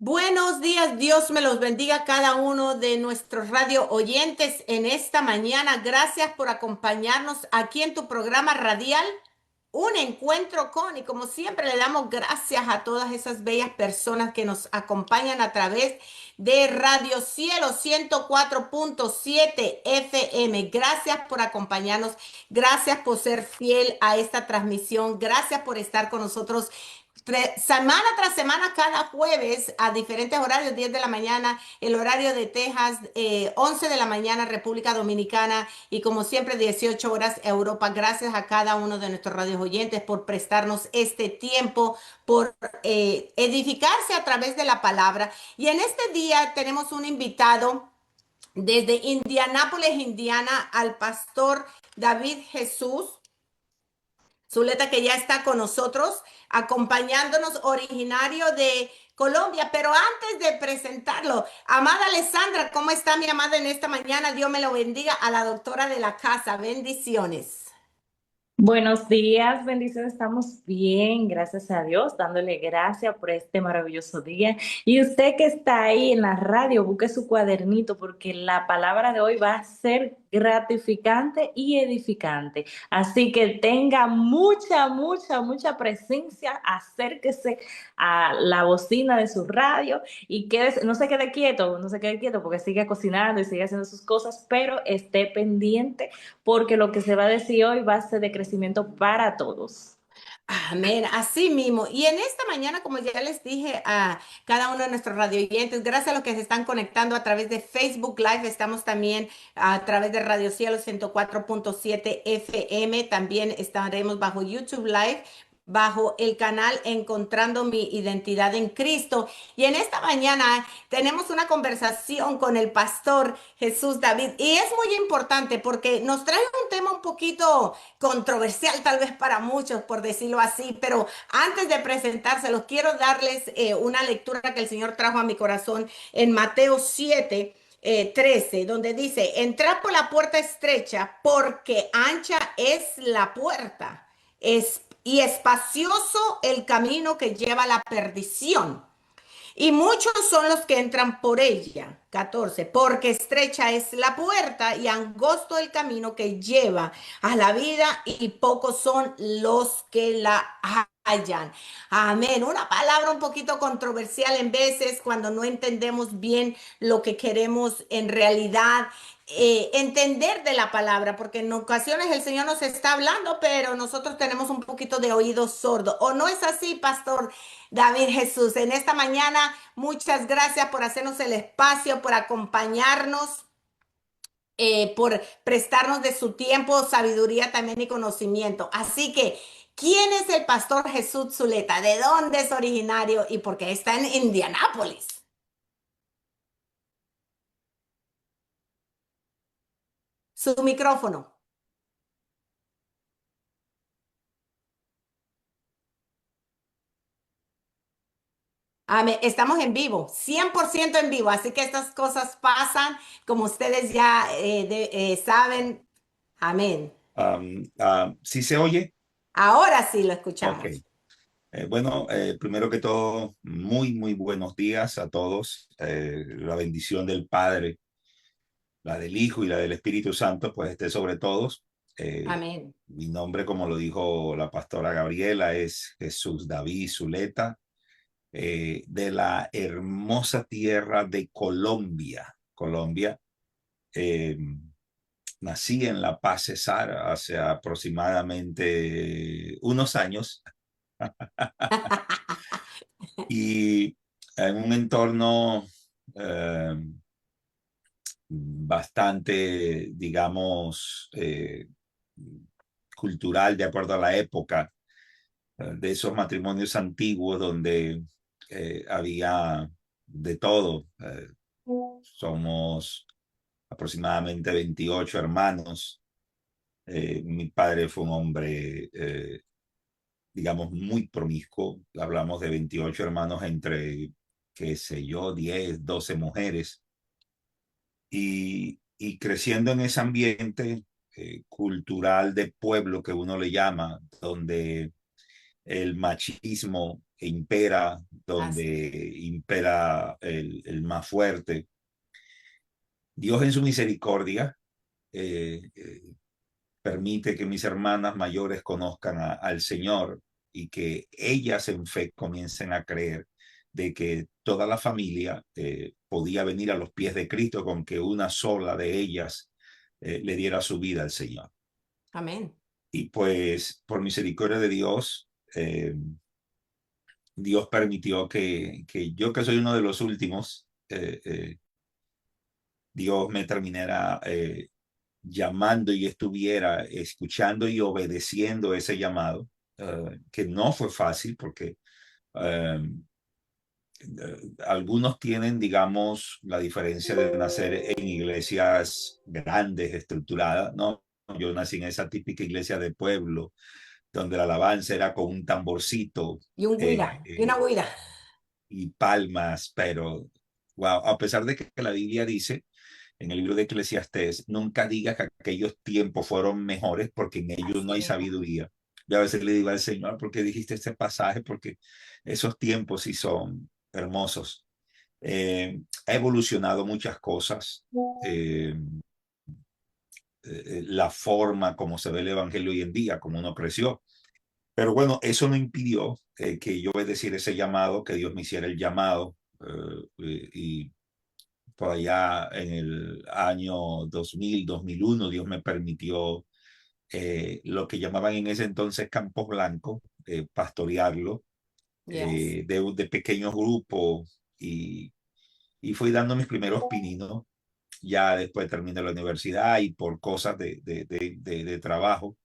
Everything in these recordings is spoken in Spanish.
Buenos días, Dios me los bendiga a cada uno de nuestros radio oyentes en esta mañana. Gracias por acompañarnos aquí en tu programa radial, Un Encuentro con, y como siempre le damos gracias a todas esas bellas personas que nos acompañan a través de Radio Cielo 104.7 FM. Gracias por acompañarnos, gracias por ser fiel a esta transmisión, gracias por estar con nosotros semana tras semana, cada jueves a diferentes horarios: 10 de la mañana, el horario de Texas, 11 de la mañana, República Dominicana, y como siempre, 18 horas, Europa. Gracias a cada uno de nuestros radios oyentes por prestarnos este tiempo, por edificarse a través de la palabra. Y en este día tenemos un invitado desde Indianápolis, Indiana, al pastor David Jesús Zuleta, que ya está con nosotros, acompañándonos, originario de Colombia. Pero antes de presentarlo, amada Alessandra, ¿cómo está mi amada en esta mañana? Dios me lo bendiga. A la doctora de la casa, bendiciones. Buenos días, bendiciones, estamos bien, gracias a Dios, dándole gracias por este maravilloso día. Y usted que está ahí en la radio, busque su cuadernito porque la palabra de hoy va a ser gratificante y edificante. Así que tenga mucha presencia, acérquese a la bocina de su radio y quédese, no se quede quieto porque sigue cocinando y sigue haciendo sus cosas, pero esté pendiente porque lo que se va a decir hoy va a ser de crecimiento para todos. Amén, así mismo. Y en esta mañana, como ya les dije a cada uno de nuestros radioyentes, gracias a los que se están conectando a través de Facebook Live, estamos también a través de Radio Cielo 104.7 FM, también estaremos bajo YouTube Live, bajo el canal Encontrando mi Identidad en Cristo. Y en esta mañana tenemos una conversación con el pastor Jesús David. Y es muy importante porque nos trae un tema un poquito controversial tal vez para muchos, por decirlo así, pero antes de presentárselos, quiero darles una lectura que el Señor trajo a mi corazón en Mateo 7. 13, donde dice: entrad por la puerta estrecha, porque ancha es la puerta, y espacioso el camino que lleva a la perdición, y muchos son los que entran por ella. 14. Porque estrecha es la puerta y angosto el camino que lleva a la vida, y pocos son los que la hallan. Amén. Una palabra un poquito controversial en veces cuando no entendemos bien lo que queremos en realidad entender de la palabra, porque en ocasiones el Señor nos está hablando, pero nosotros tenemos un poquito de oído sordo. ¿O no es así, Pastor David Jesús? En esta mañana, muchas gracias por hacernos el espacio, por acompañarnos, por prestarnos de su tiempo, sabiduría también y conocimiento. Así que, ¿quién es el Pastor Jesús Zuleta? ¿De dónde es originario y por qué está en Indianápolis? Su micrófono. Amén. Estamos en vivo, 100% en vivo, así que estas cosas pasan, como ustedes ya saben. Amén. ¿Sí se oye? Ahora sí lo Ok. escuchamos. Bueno, primero que todo, muy buenos días a todos. La bendición del Padre, la del Hijo y la del Espíritu Santo, pues esté sobre todos. Amén. Mi nombre, como lo dijo la pastora Gabriela, es Jesús David Zuleta, de la hermosa tierra de Colombia. Colombia. Eh, Nací en La Paz, Cesar, hace aproximadamente unos años. Y en un entorno eh, bastante, digamos, cultural, de acuerdo a la época, de esos matrimonios antiguos donde había de todo. Somos aproximadamente 28 hermanos. Mi padre fue un hombre, digamos, muy promiscuo. Hablamos de 28 hermanos entre, qué sé yo, 10, 12 mujeres. Y creciendo en ese ambiente cultural de pueblo que uno le llama, donde el machismo impera, Así es. donde impera el más fuerte. Dios en su misericordia eh, eh, permite que mis hermanas mayores conozcan al Señor y que ellas en fe comiencen a creer de que toda la familia podía venir a los pies de Cristo con que una sola de ellas le diera su vida al Señor. Amén. Y pues por misericordia de Dios, Dios permitió que yo, que soy uno de los últimos, Dios me terminara llamando y estuviera escuchando y obedeciendo ese llamado, que no fue fácil porque algunos tienen, digamos, la diferencia de nacer en iglesias grandes, estructuradas, ¿no? Yo nací en esa típica iglesia de pueblo, donde la alabanza era con un tamborcito Y un guira, y una guira. y palmas, pero wow, a pesar de que la Biblia dice en el libro de Eclesiastés, nunca digas que aquellos tiempos fueron mejores porque en ellos no Así hay mismo. sabiduría. Yo a veces le digo al Señor, ¿por qué dijiste este pasaje? Porque esos tiempos sí son hermosos. Ha evolucionado muchas cosas. La forma como se ve el evangelio hoy en día, como uno creció. Pero bueno, eso no impidió que yo obedeciera ese llamado, que Dios me hiciera el llamado. Y por allá en el año 2000, 2001, Dios me permitió lo que llamaban en ese entonces Campos Blancos, pastorearlo Yes. de pequeños grupos y fui dando mis primeros pininos. Ya después terminé la universidad y por cosas de trabajo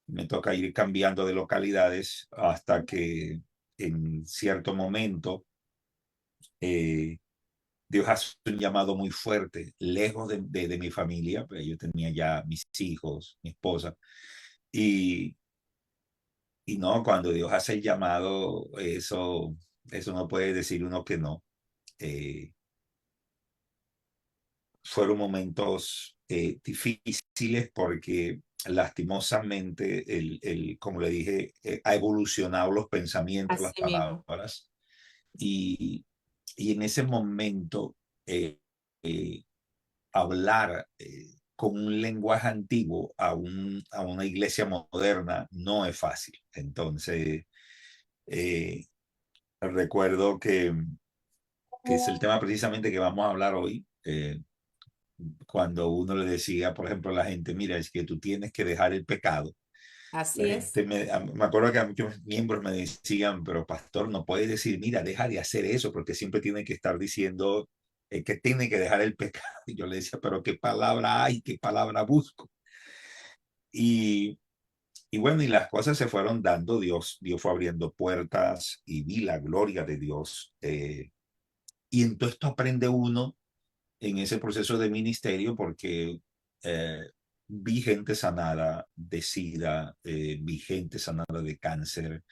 me toca ir cambiando de localidades hasta que en cierto momento eh, Dios hace un llamado muy fuerte, lejos de mi familia, pues yo tenía ya mis hijos, mi esposa, y, y no, cuando Dios hace el llamado, eso no puede decir uno que no. Eh, Fueron momentos difíciles porque lastimosamente, como le dije, ha evolucionado los pensamientos, las Así mismo. palabras, y, y en ese momento eh, eh, hablar con un lenguaje antiguo a una iglesia moderna no es fácil. Entonces, eh, recuerdo que es el tema precisamente que vamos a hablar hoy. Cuando uno le decía, por ejemplo, a la gente, mira, es que tú tienes que dejar el pecado. La Así es. gente me acuerdo que a muchos miembros me decían, pero pastor, no puedes decir, mira, deja de hacer eso, porque siempre tiene que estar diciendo que tiene que dejar el pecado. Y yo le decía, pero ¿qué palabra hay? ¿Qué palabra busco? Y, y bueno, y las cosas se fueron dando, Dios fue abriendo puertas y vi la gloria de Dios. Y en todo esto aprende uno en ese proceso de ministerio porque eh, vi gente sanada de SIDA, vi gente sanada de cáncer,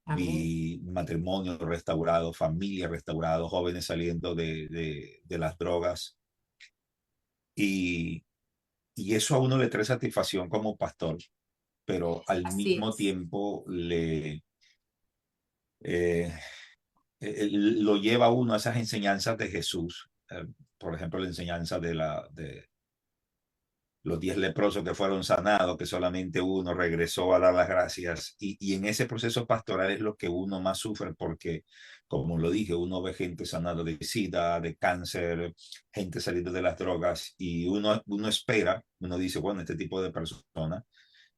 Amén. vi matrimonio restaurado, familia restaurado, jóvenes saliendo de las drogas y, y eso a uno le trae satisfacción como pastor, pero al Así mismo es. tiempo eh, lo lleva a uno a esas enseñanzas de Jesús. Por ejemplo, la enseñanza de los 10 leprosos que fueron sanados, que solamente uno regresó a dar las gracias. Y en ese proceso pastoral es lo que uno más sufre porque, como lo dije, uno ve gente sanada de SIDA, de cáncer, gente saliendo de las drogas y uno espera, uno dice, bueno, este tipo de persona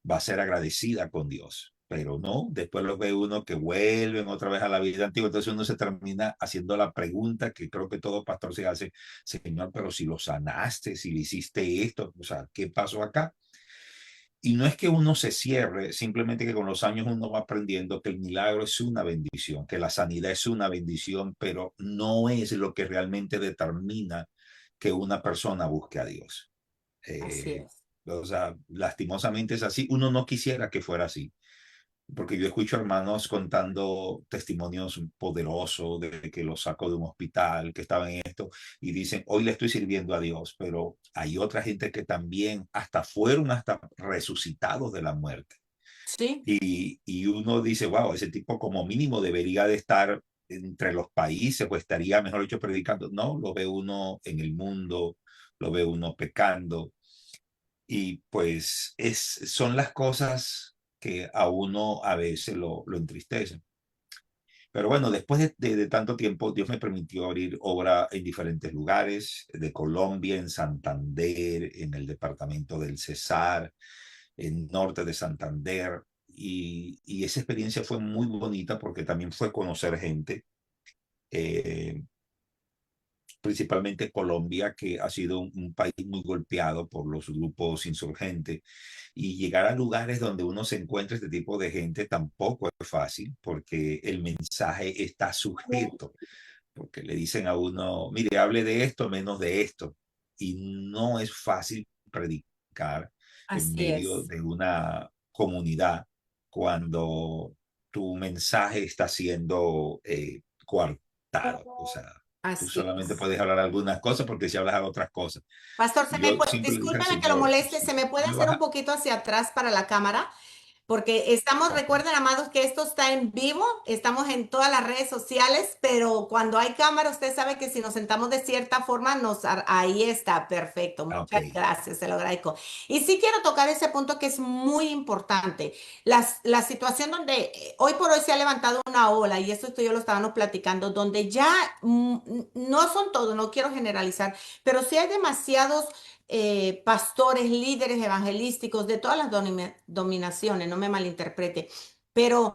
va a ser agradecida con Dios. Pero no, después los ve uno que vuelven otra vez a la vida antigua. Entonces uno se termina haciendo la pregunta que creo que todo pastor se hace, Señor, pero si lo sanaste, si le hiciste esto, o sea, ¿qué pasó acá? Y no es que uno se cierre, simplemente que con los años uno va aprendiendo que el milagro es una bendición, que la sanidad es una bendición, pero no es lo que realmente determina que una persona busque a Dios. Así Eh, es. o sea, lastimosamente es así. Uno no quisiera que fuera así, porque yo escucho hermanos contando testimonios poderosos de que los sacó de un hospital, que estaban en esto, y dicen, hoy le estoy sirviendo a Dios, pero hay otra gente que también hasta fueron hasta resucitados de la muerte. Sí, y uno dice, wow, ese tipo como mínimo debería de estar entre los países o estaría, mejor dicho, predicando. No, lo ve uno en el mundo, lo ve uno pecando y pues son las cosas que a uno a veces lo entristecen. Pero bueno, después de tanto tiempo, Dios me permitió abrir obra en diferentes lugares, de Colombia, en Santander, en el departamento del Cesar, en norte de Santander. Y esa experiencia fue muy bonita porque también fue conocer gente, eh, principalmente Colombia, que ha sido un país muy golpeado por los grupos insurgentes. Y llegar a lugares donde uno se encuentra este tipo de gente tampoco es fácil porque el mensaje está sujeto, porque le dicen a uno, mire, hable de esto menos de esto. Y no es fácil predicar en así medio es. de una comunidad cuando tu mensaje está siendo coartado. O sea, tú Así solamente es. puedes hablar algunas cosas porque si hablas de otras cosas. Pastor, Yo siempre le dije al discúlpeme que lo Señor, moleste, si ¿se me puede me hacer vas un a... poquito hacia atrás para la cámara? Porque estamos, Ok, recuerden, amados, que esto está en vivo, estamos en todas las redes sociales, pero cuando hay cámara, usted sabe que si nos sentamos de cierta forma, ahí está, perfecto. ok. Muchas gracias, se lo agradezco. Y sí quiero tocar ese punto que es muy importante. La situación donde hoy por hoy se ha levantado una ola, y esto yo lo estábamos platicando, donde ya no son todos, no quiero generalizar, pero sí hay demasiados pastores, líderes evangelísticos de todas las dominaciones, no me malinterprete, pero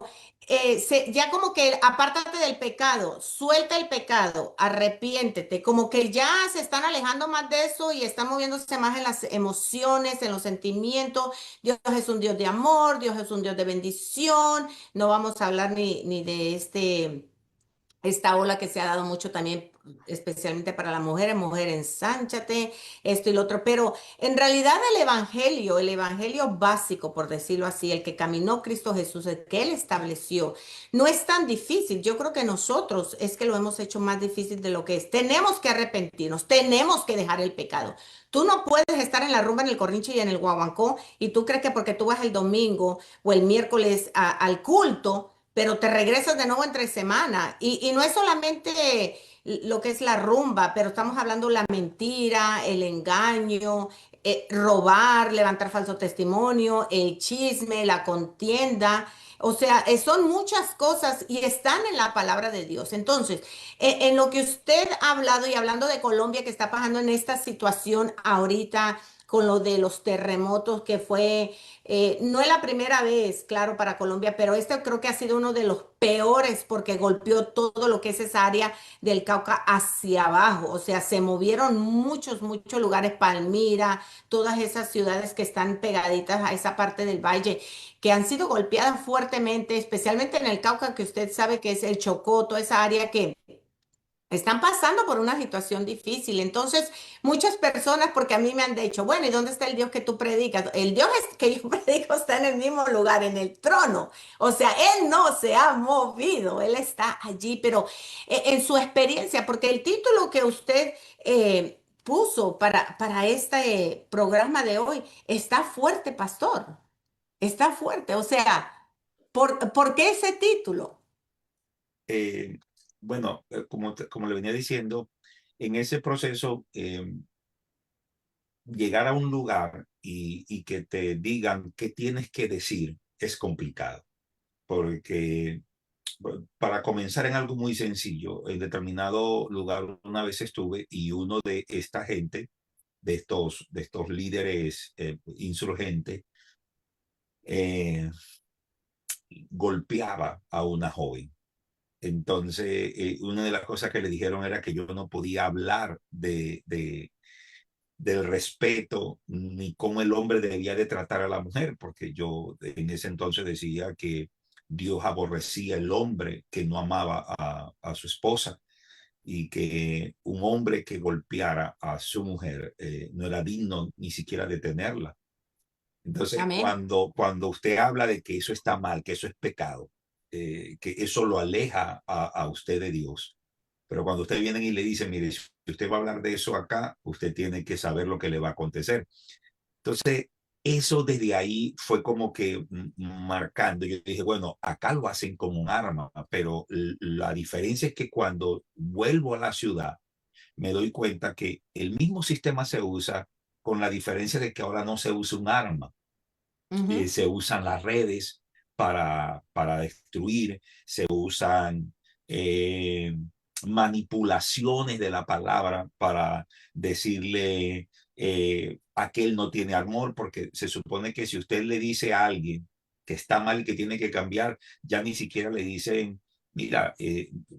ya como que apártate del pecado, suelta el pecado, arrepiéntete, como que ya se están alejando más de eso y están moviéndose más en las emociones, en los sentimientos. Dios es un Dios de amor, Dios es un Dios de bendición, no vamos a hablar ni de esta ola que se ha dado mucho también, especialmente para las mujeres, mujer, ensánchate, esto y lo otro, pero en realidad el evangelio básico, por decirlo así, el que caminó Cristo Jesús, el que Él estableció, no es tan difícil. Yo creo que nosotros es que lo hemos hecho más difícil de lo que es. Tenemos que arrepentirnos, tenemos que dejar el pecado. Tú no puedes estar en la rumba, en el corrinche y en el guaguancó y tú crees que porque tú vas el domingo o el miércoles al culto, pero te regresas de nuevo entre semana. Y no es solamente lo que es la rumba, pero estamos hablando la mentira, el engaño, robar, levantar falso testimonio, el chisme, la contienda. O sea, son muchas cosas y están en la palabra de Dios. Entonces, en lo que usted ha hablado y hablando de Colombia que está pasando en esta situación ahorita con lo de los terremotos que fue no es la primera vez, claro, para Colombia, pero este creo que ha sido uno de los peores porque golpeó todo lo que es esa área del Cauca hacia abajo. O sea, se movieron muchos lugares, Palmira, todas esas ciudades que están pegaditas a esa parte del valle, que han sido golpeadas fuertemente, especialmente en el Cauca, que usted sabe que es el Chocó, toda esa área que están pasando por una situación difícil. Entonces, muchas personas, porque a mí me han dicho, bueno, ¿y dónde está el Dios que tú predicas? El Dios que yo predico está en el mismo lugar, en el trono. O sea, Él no se ha movido, Él está allí, pero en su experiencia, porque el título que usted puso para este programa de hoy está fuerte, pastor. Está fuerte. O sea, ¿por qué ese título? Eh, bueno, como le venía diciendo, en ese proceso, llegar a un lugar y que te digan qué tienes que decir es complicado, porque bueno, para comenzar en algo muy sencillo, en determinado lugar una vez estuve y uno de esta gente, de estos líderes insurgentes, eh, golpeaba a una joven. Entonces, una de las cosas que le dijeron era que yo no podía hablar del respeto ni cómo el hombre debía de tratar a la mujer, porque yo en ese entonces decía que Dios aborrecía el hombre que no amaba a su esposa y que un hombre que golpeara a su mujer no era digno ni siquiera de tenerla. Entonces, Amén. cuando usted habla de que eso está mal, que eso es pecado, que eso lo aleja a usted de Dios. Pero cuando usted viene y le dice, mire, si usted va a hablar de eso acá, usted tiene que saber lo que le va a acontecer. Entonces, eso desde ahí fue como que marcando. Yo dije, bueno, acá lo hacen como un arma, pero la diferencia es que cuando vuelvo a la ciudad, me doy cuenta que el mismo sistema se usa con la diferencia de que ahora no se usa un arma, Ujú. se usan las redes para destruir, se usan eh, manipulaciones de la palabra para decirle aquel no tiene amor, porque se supone que si usted le dice a alguien que está mal y que tiene que cambiar, ya ni siquiera le dicen, mira,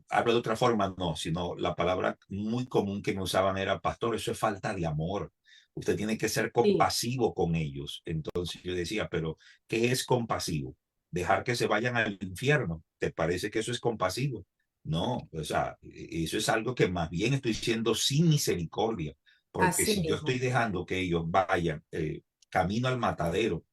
habla de otra forma, no, sino la palabra muy común que me usaban era, pastor, eso es falta de amor. Usted tiene que ser Sí, compasivo con ellos. Entonces yo decía, pero ¿qué es compasivo? Dejar que se vayan al infierno. ¿Te parece que eso es compasivo? No, o sea, eso es algo que más bien estoy siendo sin misericordia, porque así si yo estoy mismo. dejando que ellos vayan camino al matadero,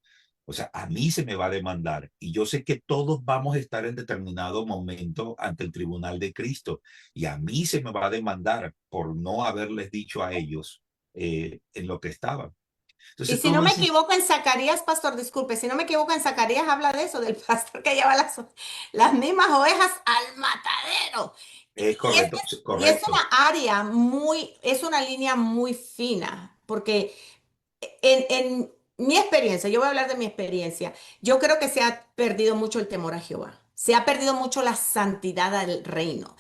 o sea, a mí se me va a demandar y yo sé que todos vamos a estar en determinado momento ante el tribunal de Cristo y a mí se me va a demandar por no haberles dicho a ellos en lo que estaban. Y Entonces, si no todo me ese equivoco en Zacarías, pastor, disculpe, si no me equivoco en Zacarías habla de eso, del pastor que lleva las mismas ovejas al matadero. es Y es, correcto, y es correcto. una área muy, es una línea muy fina, porque en mi experiencia, yo voy a hablar de mi experiencia, yo creo que se ha perdido mucho el temor a Jehová. Se ha perdido mucho la santidad del reino.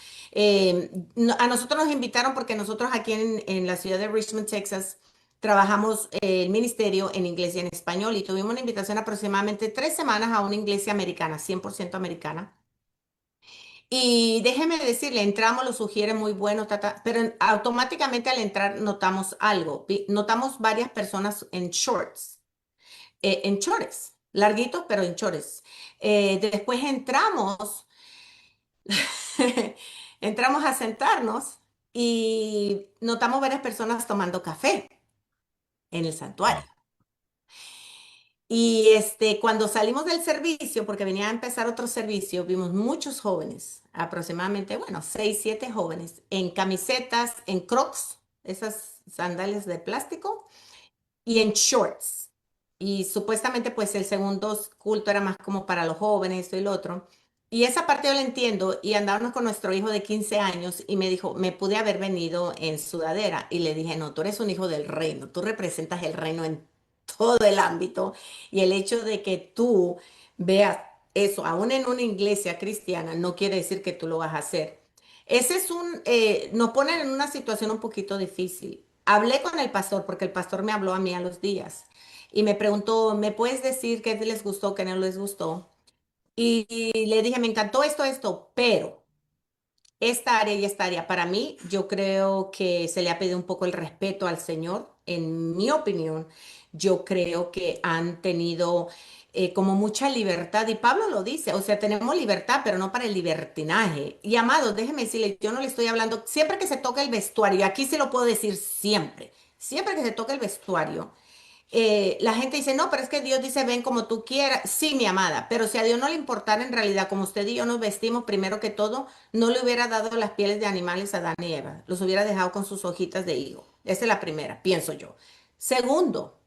A nosotros nos invitaron porque nosotros aquí en la ciudad de Richmond, Texas, trabajamos el ministerio en inglés y en español y tuvimos una invitación aproximadamente 3 semanas a una iglesia americana, 100% americana. Y déjeme decirle, entramos, lo sugiere muy bueno, pero automáticamente al entrar notamos algo. Notamos varias personas en shorts, en chores, larguitos, pero en chores. Después entramos, entramos a sentarnos y notamos varias personas tomando café en el santuario. Wow. Y cuando salimos del servicio, porque venía a empezar otro servicio, vimos muchos jóvenes, aproximadamente, bueno, 6, 7 jóvenes, en camisetas, en Crocs, esas sandalias de plástico, y en shorts. Y supuestamente, pues el segundo culto era más como para los jóvenes, esto y lo otro. Y esa parte yo la entiendo. Y andábamos con nuestro hijo de 15 años y me dijo, me pude haber venido en sudadera. Y le dije, no, tú eres un hijo del reino, tú representas el reino en todo el ámbito. Y el hecho de que tú veas eso, aún en una iglesia cristiana, no quiere decir que tú lo vas a hacer. Ese es nos ponen en una situación un poquito difícil. Hablé con el pastor porque el pastor me habló a mí a los días y me preguntó, ¿me puedes decir qué les gustó, qué no les gustó? Y le dije, me encantó esto, pero esta área y esta área, para mí, yo creo que se le ha pedido un poco el respeto al Señor. En mi opinión, yo creo que han tenido como mucha libertad, y Pablo lo dice, o sea, tenemos libertad, pero no para el libertinaje. Y amados, déjeme decirle, yo no le estoy hablando, siempre que se toca el vestuario, y aquí se lo puedo decir siempre, siempre que se toca el vestuario, la gente dice, no, pero es que Dios dice, ven como tú quieras. Sí, mi amada, pero si a Dios no le importara en realidad, como usted y yo nos vestimos, primero que todo, no le hubiera dado las pieles de animales a Adán y Eva, los hubiera dejado con sus hojitas de higo. Esa es la primera, pienso yo. Segundo,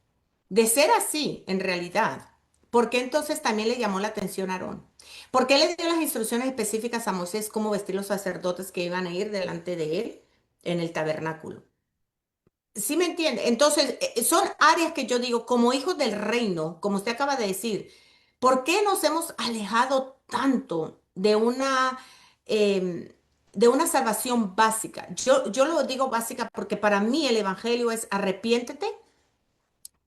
de ser así, en realidad, ¿por qué entonces también le llamó la atención a Aarón? ¿Por qué le dio las instrucciones específicas a Moisés cómo vestir los sacerdotes que iban a ir delante de él en el tabernáculo? ¿Sí me entiende? Entonces, son áreas que yo digo, como hijos del reino, como usted acaba de decir, ¿por qué nos hemos alejado tanto de una salvación básica? Yo lo digo básica porque para mí el evangelio es arrepiéntete,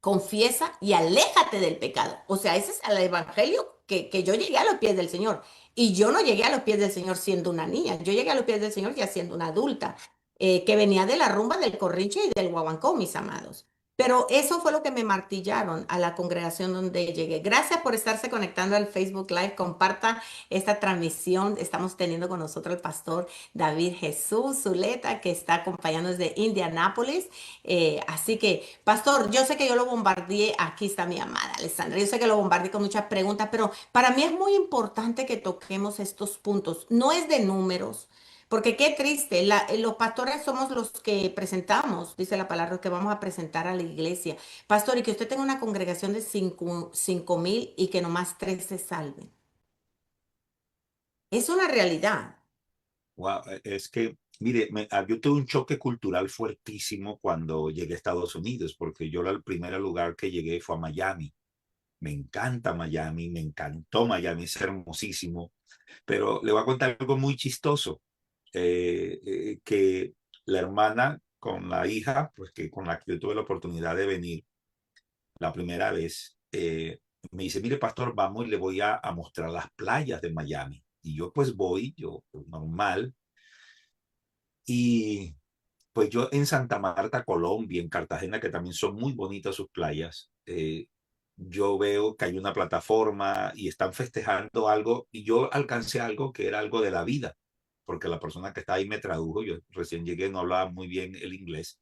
confiesa y aléjate del pecado. O sea, ese es el evangelio que yo llegué a los pies del Señor. Y yo no llegué a los pies del Señor siendo una niña, yo llegué a los pies del Señor ya siendo una adulta, que venía de la rumba del corrinche y del guaguancó, mis amados. Pero eso fue lo que me martillaron a la congregación donde llegué. Gracias por estarse conectando al Facebook Live. Comparta esta transmisión. Estamos teniendo con nosotros el pastor David Jesús Zuleta, que está acompañándonos de Indianápolis. Así que, pastor, yo sé que yo lo bombardeé, aquí está mi amada Alessandra, yo sé que lo bombardeé con muchas preguntas, pero para mí es muy importante que toquemos estos puntos. No es de números, Porque qué triste, los pastores somos los que presentamos, dice la palabra, que vamos a presentar a la iglesia. Pastor, y que usted tenga una congregación de 5.000 y que nomás 3 se salven. Es una realidad. Wow, es que, mire, yo tuve un choque cultural fuertísimo cuando llegué a Estados Unidos, porque yo el primer lugar que llegué fue a Miami. Me encanta Miami, me encantó Miami, es hermosísimo, pero le voy a contar algo muy chistoso, que la hermana con la hija, pues que con la que yo tuve la oportunidad de venir la primera vez, me dice, mire, pastor, vamos y le voy a mostrar las playas de Miami. Y yo pues voy, yo pues, normal, y pues yo en Santa Marta, Colombia, en Cartagena, que también son muy bonitas sus playas, yo veo que hay una plataforma y están festejando algo y yo alcancé algo que era algo de la vida, porque la persona que está ahí me tradujo, yo recién llegué, no hablaba muy bien el inglés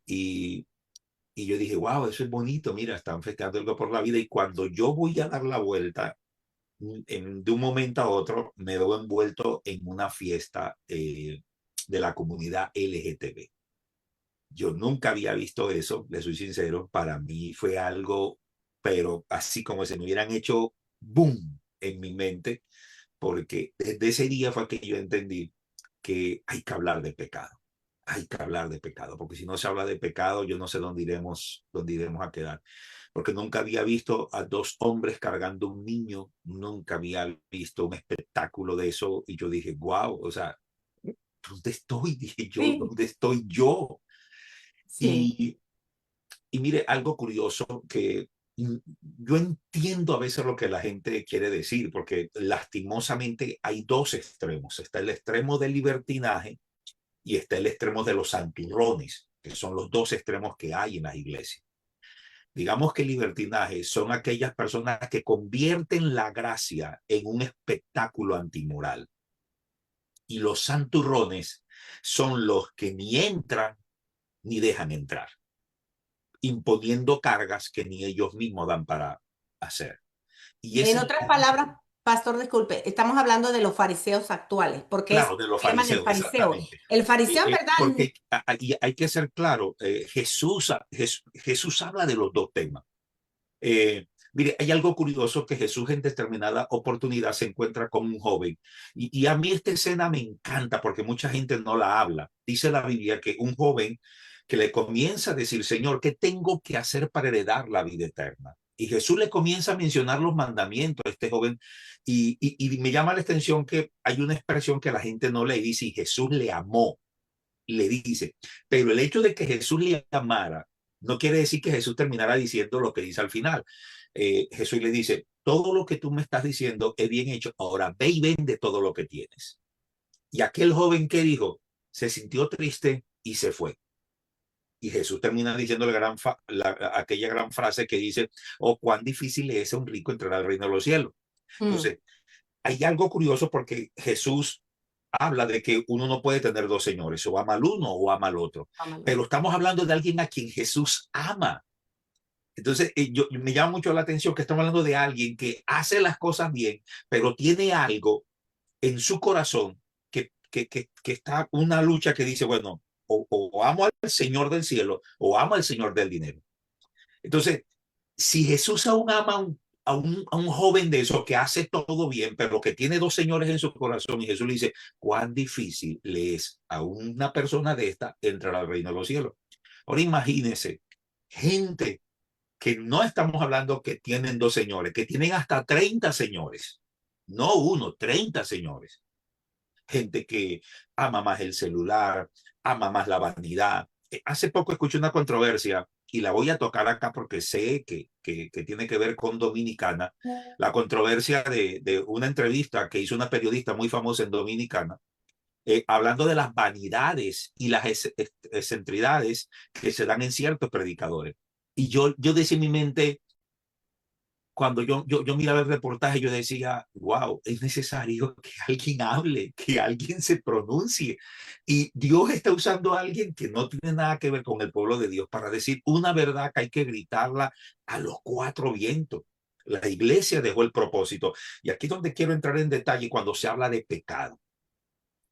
y, y yo dije, wow, eso es bonito, mira, están festejando algo por la vida y cuando yo voy a dar la vuelta, de un momento a otro me veo envuelto en una fiesta de la comunidad LGTB. Yo nunca había visto eso, le soy sincero, para mí fue algo, pero así como si me hubieran hecho boom en mi mente, porque desde ese día fue que yo entendí que hay que hablar de pecado, hay que hablar de pecado, porque si no se habla de pecado, yo no sé dónde iremos a quedar, porque nunca había visto a dos hombres cargando un niño, nunca había visto un espectáculo de eso, y yo dije, wow, o sea, ¿dónde estoy? Dije yo, Sí, ¿dónde estoy yo? sí. Y Y mire, algo curioso que yo entiendo a veces lo que la gente quiere decir, porque lastimosamente hay dos extremos. Está el extremo del libertinaje y está el extremo de los santurrones, que son los dos extremos que hay en las iglesias. Digamos que el libertinaje son aquellas personas que convierten la gracia en un espectáculo antimoral. Y los santurrones son los que ni entran ni dejan entrar, imponiendo cargas que ni ellos mismos dan para hacer. Y En ese es otras el palabras, pastor, disculpe, estamos hablando de los fariseos actuales, porque es claro de los le llaman el fariseos, fariseo. exactamente. El fariseo, en verdad, Porque hay que ser claro, Jesús habla de los dos temas. Mire, hay algo curioso que Jesús en determinada oportunidad se encuentra con un joven. Y a mí esta escena me encanta porque mucha gente no la habla. Dice la Biblia que un joven que le comienza a decir, Señor, ¿qué tengo que hacer para heredar la vida eterna? Y Jesús le comienza a mencionar los mandamientos a este joven y me llama la atención que hay una expresión que la gente no le dice y Jesús le amó, le dice, pero el hecho de que Jesús le amara no quiere decir que Jesús terminara diciendo lo que dice al final. Jesús le dice, todo lo que tú me estás diciendo es bien hecho, ahora ve y vende todo lo que tienes. Y aquel joven que dijo, se sintió triste y se fue. Y Jesús termina diciendo aquella gran frase que dice, oh, cuán difícil es a un rico entrar al reino de los cielos. mm, Entonces, hay algo curioso porque Jesús habla de que uno no puede tener dos señores, o ama al uno o ama al otro. vámonos. Pero estamos hablando de alguien a quien Jesús ama. Entonces, me llama mucho la atención que estamos hablando de alguien que hace las cosas bien, pero tiene algo en su corazón que está una lucha que dice, bueno, o amo al Señor del cielo o amo al Señor del dinero. Entonces, si Jesús aún ama a un joven de eso que hace todo bien, pero que tiene dos señores en su corazón, y Jesús le dice, cuán difícil le es a una persona de esta entrar al reino de los cielos. Ahora imagínense, gente que no estamos hablando que tienen dos señores, que tienen hasta 30 señores, no uno, 30 señores. Gente que ama más el celular, ama más la vanidad. Hace poco escuché una controversia y la voy a tocar acá porque sé que tiene que ver con Dominicana, la controversia de una entrevista que hizo una periodista muy famosa en Dominicana, hablando de las vanidades y las excentridades que se dan en ciertos predicadores. Y yo decía en mi mente, cuando yo miraba el reportaje, yo decía, wow, es necesario que alguien hable, que alguien se pronuncie. Y Dios está usando a alguien que no tiene nada que ver con el pueblo de Dios para decir una verdad que hay que gritarla a los cuatro vientos. La iglesia dejó el propósito. Y aquí es donde quiero entrar en detalle cuando se habla de pecado.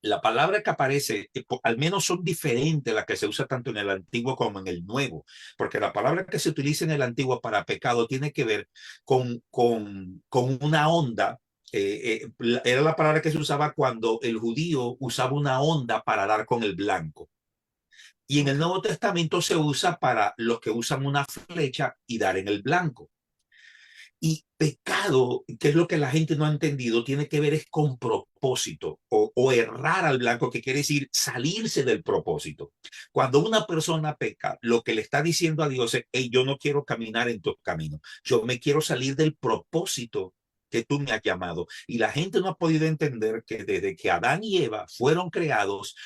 la palabra que aparece, al menos son diferentes las que se usa tanto en el Antiguo como en el Nuevo, porque la palabra que se utiliza en el Antiguo para pecado tiene que ver con una onda. Era la palabra que se usaba cuando el judío usaba una onda para dar con el blanco. Y en el Ok. Nuevo Testamento se usa para los que usan una flecha y dar en el blanco. Y pecado, que es lo que la gente no ha entendido, tiene que ver es con propósito o errar al blanco, que quiere decir salirse del propósito. Cuando una persona peca, lo que le está diciendo a Dios es, hey, yo no quiero caminar en tu camino, yo me quiero salir del propósito que tú me has llamado. Y la gente no ha podido entender que desde que Adán y Eva fueron creados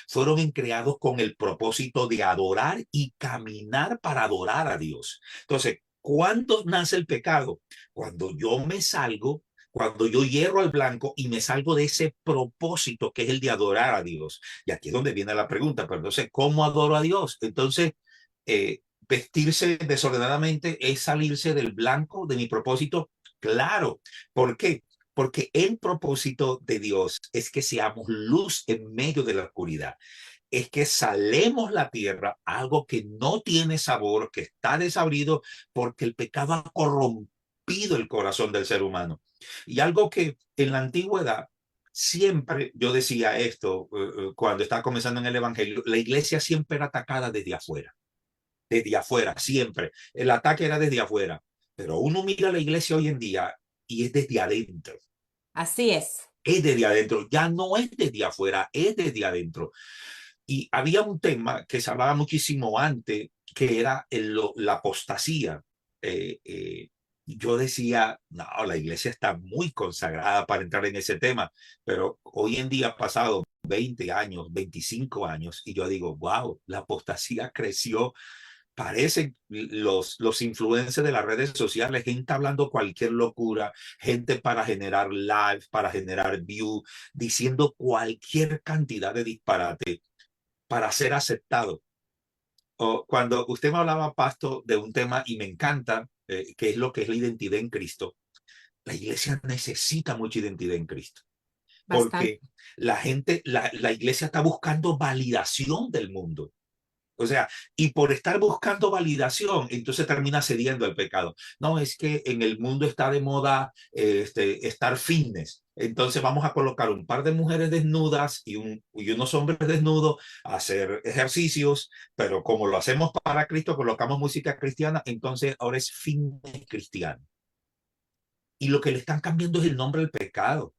con el propósito de adorar y caminar para adorar a Dios. Entonces, ¿cuándo nace el pecado? Cuando yo me salgo, cuando yo hierro al blanco y me salgo de ese propósito que es el de adorar a Dios. Y aquí es donde viene la pregunta, pero entonces, ¿cómo adoro a Dios? Entonces, vestirse desordenadamente es salirse del blanco de mi propósito. Claro. ¿Por qué? Porque el propósito de Dios es que seamos luz en medio de la oscuridad, es que salemos la tierra, algo que no tiene sabor, que está desabrido, porque el pecado ha corrompido el corazón del ser humano. Y algo que en la antigüedad, siempre yo decía esto, cuando estaba comenzando en el Evangelio, la iglesia siempre era atacada desde afuera, siempre. El ataque era desde afuera. Pero uno mira la iglesia hoy en día y es desde adentro. Así es. Es desde adentro, ya no es desde afuera, es desde adentro. Y había un tema que se hablaba muchísimo antes, que era la apostasía. Yo decía, no, la iglesia está muy consagrada para entrar en ese tema, pero hoy en día ha pasado 20 años, 25 años, y yo digo, wow, la apostasía creció. Parecen los influencers de las redes sociales, gente hablando cualquier locura, gente para generar likes, para generar views, diciendo cualquier cantidad de disparate para ser aceptado. O cuando usted me hablaba, Pasto, de un tema y me encanta, que es lo que es la identidad en Cristo, la iglesia necesita mucha identidad en Cristo, Bastante. porque la iglesia está buscando validación del mundo. O sea, y por estar buscando validación, entonces termina cediendo al pecado. No, es que en el mundo está de moda estar fitness. Entonces vamos a colocar un par de mujeres desnudas y unos hombres desnudos a hacer ejercicios, pero como lo hacemos para Cristo, colocamos música cristiana, entonces ahora es fitness cristiano. Y lo que le están cambiando es el nombre del pecado.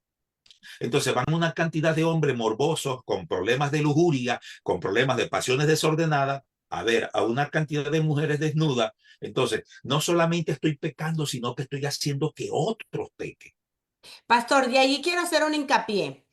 Entonces van una cantidad de hombres morbosos con problemas de lujuria, con problemas de pasiones desordenadas, a ver a una cantidad de mujeres desnudas. Entonces, no solamente estoy pecando, sino que estoy haciendo que otros pequen. Pastor, de allí quiero hacer un hincapié.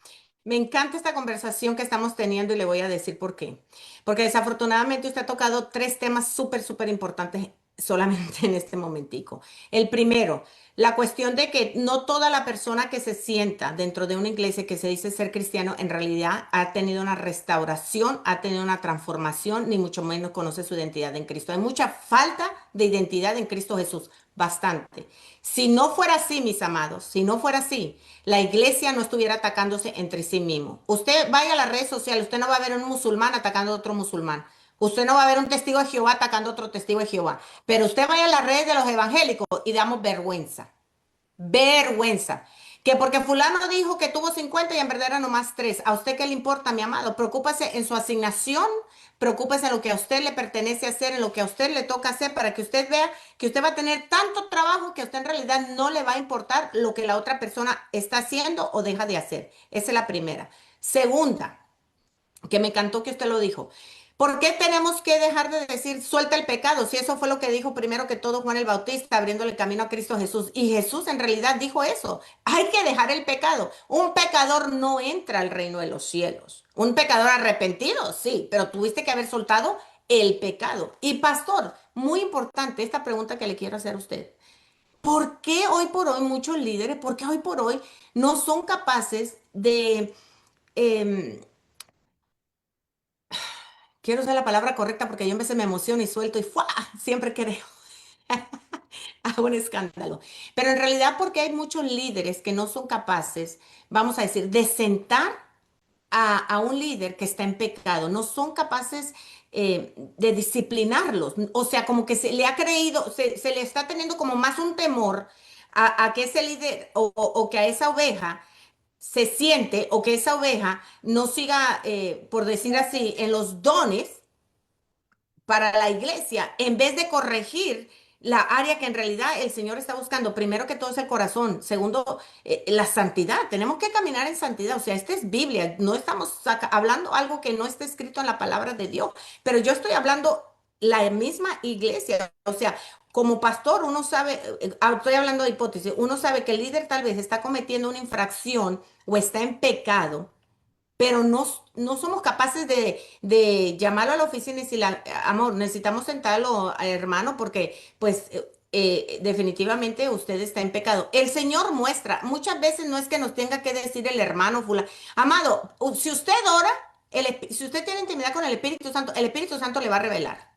Me encanta esta conversación que estamos teniendo y le voy a decir por qué. Porque desafortunadamente usted ha tocado tres temas súper, súper importantes solamente en este momentico. El primero, la cuestión de que no toda la persona que se sienta dentro de una iglesia que se dice ser cristiano en realidad ha tenido una restauración, ha tenido una transformación, ni mucho menos conoce su identidad en Cristo. Hay mucha falta de identidad en Cristo Jesús, bastante. Si no fuera así, mis amados, si no fuera así, la iglesia no estuviera atacándose entre sí mismo. Usted vaya a las redes sociales, usted no va a ver un musulmán atacando a otro musulmán. Usted no va a ver un testigo de Jehová atacando a otro testigo de Jehová. Pero usted vaya a las redes de los evangélicos y damos vergüenza. Vergüenza. Que porque fulano dijo que tuvo 50 y en verdad eran nomás 3. ¿A usted qué le importa, mi amado? Preocúpese en su asignación, preocúpese en lo que a usted le pertenece hacer, en lo que a usted le toca hacer, para que usted vea que usted va a tener tanto trabajo que a usted en realidad no le va a importar lo que la otra persona está haciendo o deja de hacer. Esa es la primera. Segunda, que me encantó que usted lo dijo. ¿Por qué tenemos que dejar de decir suelta el pecado? Si eso fue lo que dijo primero que todo Juan el Bautista, abriéndole el camino a Cristo Jesús. Y Jesús en realidad dijo eso. Hay que dejar el pecado. Un pecador no entra al reino de los cielos. Un pecador arrepentido, sí, pero tuviste que haber soltado el pecado. Y pastor, muy importante esta pregunta que le quiero hacer a usted. ¿Por qué hoy por hoy muchos líderes, por qué hoy por hoy no son capaces de... em, quiero usar la palabra correcta porque yo a veces me emociono y suelto y ¡fua! Siempre creo, hago un escándalo. Pero en realidad porque hay muchos líderes que no son capaces, vamos a decir, de sentar a un líder que está en pecado, no son capaces de disciplinarlos. O sea, como que se le ha creído, se le está teniendo como más un temor a que ese líder o que a esa oveja se siente o que esa oveja no siga, por decir así, en los dones para la iglesia, en vez de corregir la área que en realidad el Señor está buscando. Primero que todo es el corazón. Segundo, la santidad. Tenemos que caminar en santidad. O sea, esta es Biblia. No estamos hablando algo que no está escrito en la palabra de Dios. Pero yo estoy hablando la misma iglesia. O sea, como pastor, uno sabe, estoy hablando de hipótesis, uno sabe que el líder tal vez está cometiendo una infracción o está en pecado, pero no somos capaces de llamarlo a la oficina y decirle, amor, necesitamos sentarlo, hermano, porque pues definitivamente usted está en pecado. El Señor muestra, muchas veces no es que nos tenga que decir el hermano fulano, amado, si usted ora, si usted tiene intimidad con el Espíritu Santo le va a revelar.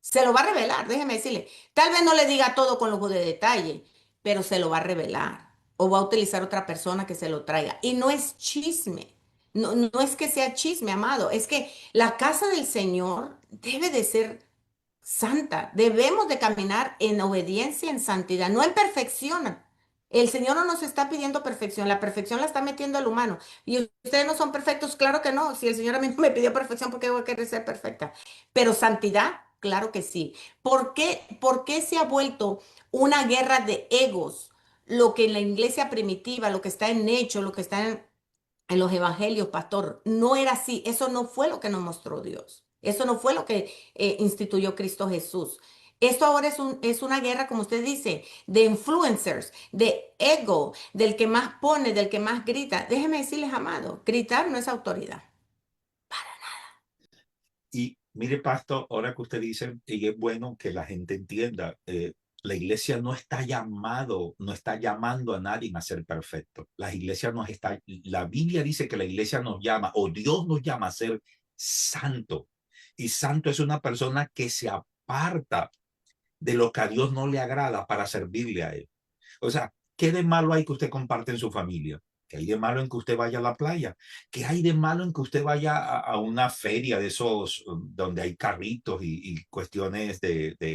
Se lo va a revelar, déjeme decirle. Tal vez no le diga todo con lujo de detalle, pero se lo va a revelar. O va a utilizar otra persona que se lo traiga. Y no es chisme. No es que sea chisme, amado. Es que la casa del Señor debe de ser santa. Debemos de caminar en obediencia, en santidad, no en perfección. El Señor no nos está pidiendo perfección. La perfección la está metiendo el humano. Y ustedes no son perfectos, claro que no. Si el Señor a mí me pidió perfección, ¿por qué voy a querer ser perfecta? Pero santidad, claro que sí. Por qué se ha vuelto una guerra de egos? Lo que en la iglesia primitiva, lo que está en Hechos, lo que está en los evangelios, pastor, no era así. Eso no fue lo que nos mostró Dios. Eso no fue lo que instituyó Cristo Jesús. Esto ahora es una guerra, como usted dice, de influencers, de ego, del que más pone, del que más grita. Déjeme decirles, amado, gritar no es autoridad. Y mire, pastor, ahora que usted dice, y es bueno que la gente entienda, la iglesia no está no está llamando a nadie a ser perfecto. La iglesia nos está, la Biblia dice que la iglesia nos llama, o Dios nos llama a ser santo. Y santo es una persona que se aparta de lo que a Dios no le agrada para servirle a Él. O sea, ¿qué de malo hay que usted comparte en su familia? ¿Qué hay de malo en que usted vaya a la playa? ¿Qué hay de malo en que usted vaya a una feria de esos donde hay carritos y cuestiones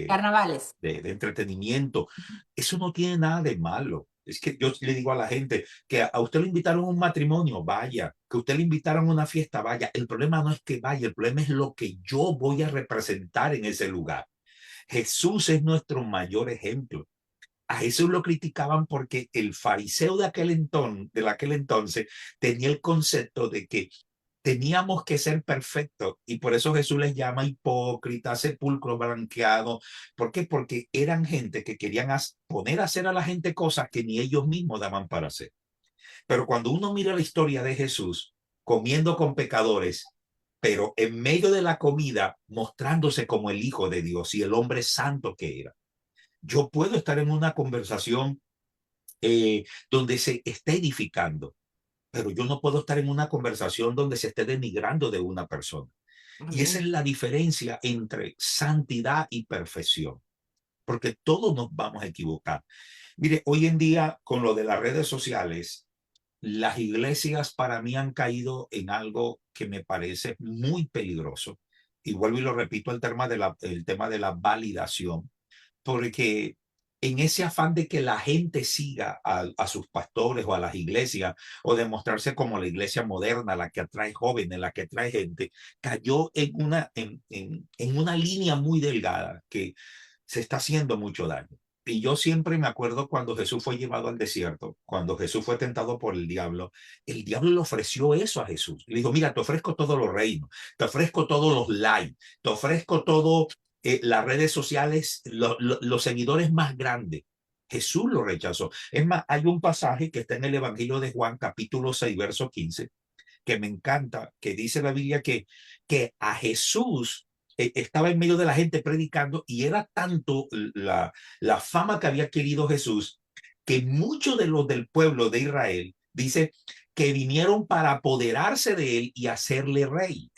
Carnavales. de entretenimiento? Eso no tiene nada de malo. Es que yo le digo a la gente que a usted le invitaron a un matrimonio, vaya, que a usted le invitaron a una fiesta, vaya. El problema no es que vaya, el problema es lo que yo voy a representar en ese lugar. Jesús es nuestro mayor ejemplo. A Jesús lo criticaban porque el fariseo de aquel entonces tenía el concepto de que teníamos que ser perfectos y por eso Jesús les llama hipócritas, sepulcro blanqueado. ¿Por qué? Porque eran gente que querían poner a hacer a la gente cosas que ni ellos mismos daban para hacer. Pero cuando uno mira la historia de Jesús comiendo con pecadores, pero en medio de la comida mostrándose como el Hijo de Dios y el hombre santo que era. Yo puedo estar en una conversación donde se esté edificando, pero yo no puedo estar en una conversación donde se esté denigrando de una persona. Y esa es Amén. la diferencia entre santidad y perfección, porque todos nos vamos a equivocar. Mire, hoy en día con lo de las redes sociales, las iglesias para mí han caído en algo que me parece muy peligroso. Y vuelvo y lo repito, el tema de la validación, porque en ese afán de que la gente siga a sus pastores o a las iglesias o de mostrarse como la iglesia moderna, la que atrae jóvenes, la que atrae gente, cayó en una línea muy delgada que se está haciendo mucho daño. Y yo siempre me acuerdo cuando Jesús fue llevado al desierto, cuando Jesús fue tentado por el diablo le ofreció eso a Jesús. Le dijo, mira, te ofrezco todos los reinos, te ofrezco todos los likes, te ofrezco todo las redes sociales, los seguidores más grandes. Jesús lo rechazó. Es más, hay un pasaje que está en el Evangelio de Juan, capítulo 6, verso 15, que me encanta, que dice la Biblia que a Jesús estaba en medio de la gente predicando y era tanto la fama que había adquirido Jesús que muchos de los del pueblo de Israel, dice, que vinieron para apoderarse de él y hacerle rey.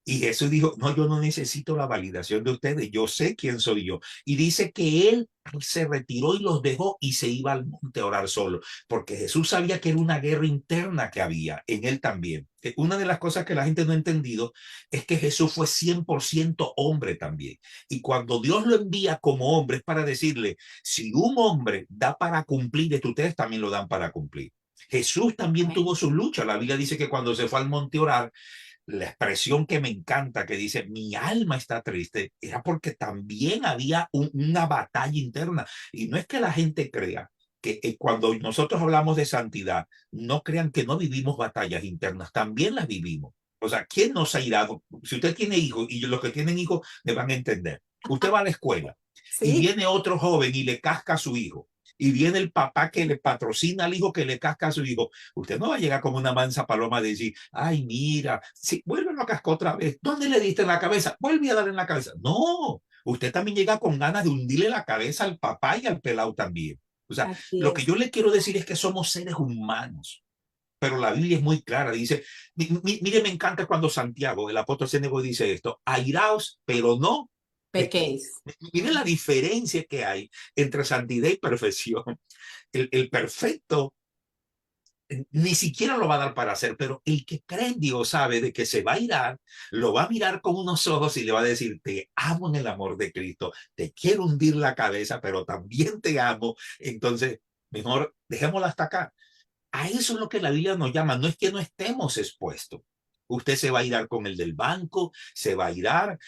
Y Jesús dijo, no, yo no necesito la validación de ustedes, yo sé quién soy yo. Y dice que él se retiró y los dejó y se iba al monte a orar solo, porque Jesús sabía que era una guerra interna que había en él también. Una de las cosas que la gente no ha entendido es que Jesús fue 100% hombre también. Y cuando Dios lo envía como hombre es para decirle, si un hombre da para cumplir, esto ustedes también lo dan para cumplir. Jesús también Amén. tuvo su lucha. La Biblia dice que cuando se fue al monte a orar, la expresión que me encanta que dice mi alma está triste era porque también había una batalla interna. Y no es que la gente crea que cuando nosotros hablamos de santidad, no crean que no vivimos batallas internas, también las vivimos. O sea, ¿quién nos ha irado? Si usted tiene hijos, y los que tienen hijos me van a entender, usted va a la escuela y Sí, viene otro joven y le casca a su hijo, y viene el papá que le patrocina al hijo que le casca a su hijo. Usted no va a llegar como una mansa paloma a decir, ay, mira, si vuelve a cascar otra vez, ¿dónde le diste en la cabeza? Vuelve a darle en la cabeza. No, usted también llega con ganas de hundirle la cabeza al papá y al pelado también. O sea, así lo que es. yo le quiero decir es que somos seres humanos, pero la Biblia es muy clara. Dice, mire, me encanta cuando Santiago, el apóstol Santiago dice esto, airaos, pero no pequéis. Pequéis. Mire la diferencia que hay entre santidad y perfección. El perfecto ni siquiera lo va a dar para hacer, pero el que cree en Dios sabe de que se va a irar, lo va a mirar con unos ojos y le va a decir, te amo en el amor de Cristo, te quiero hundir la cabeza, pero también te amo. Entonces, mejor dejémoslo hasta acá. A eso es lo que la Biblia nos llama, no es que no estemos expuestos. Usted se va a irar con el del banco, se va a irar.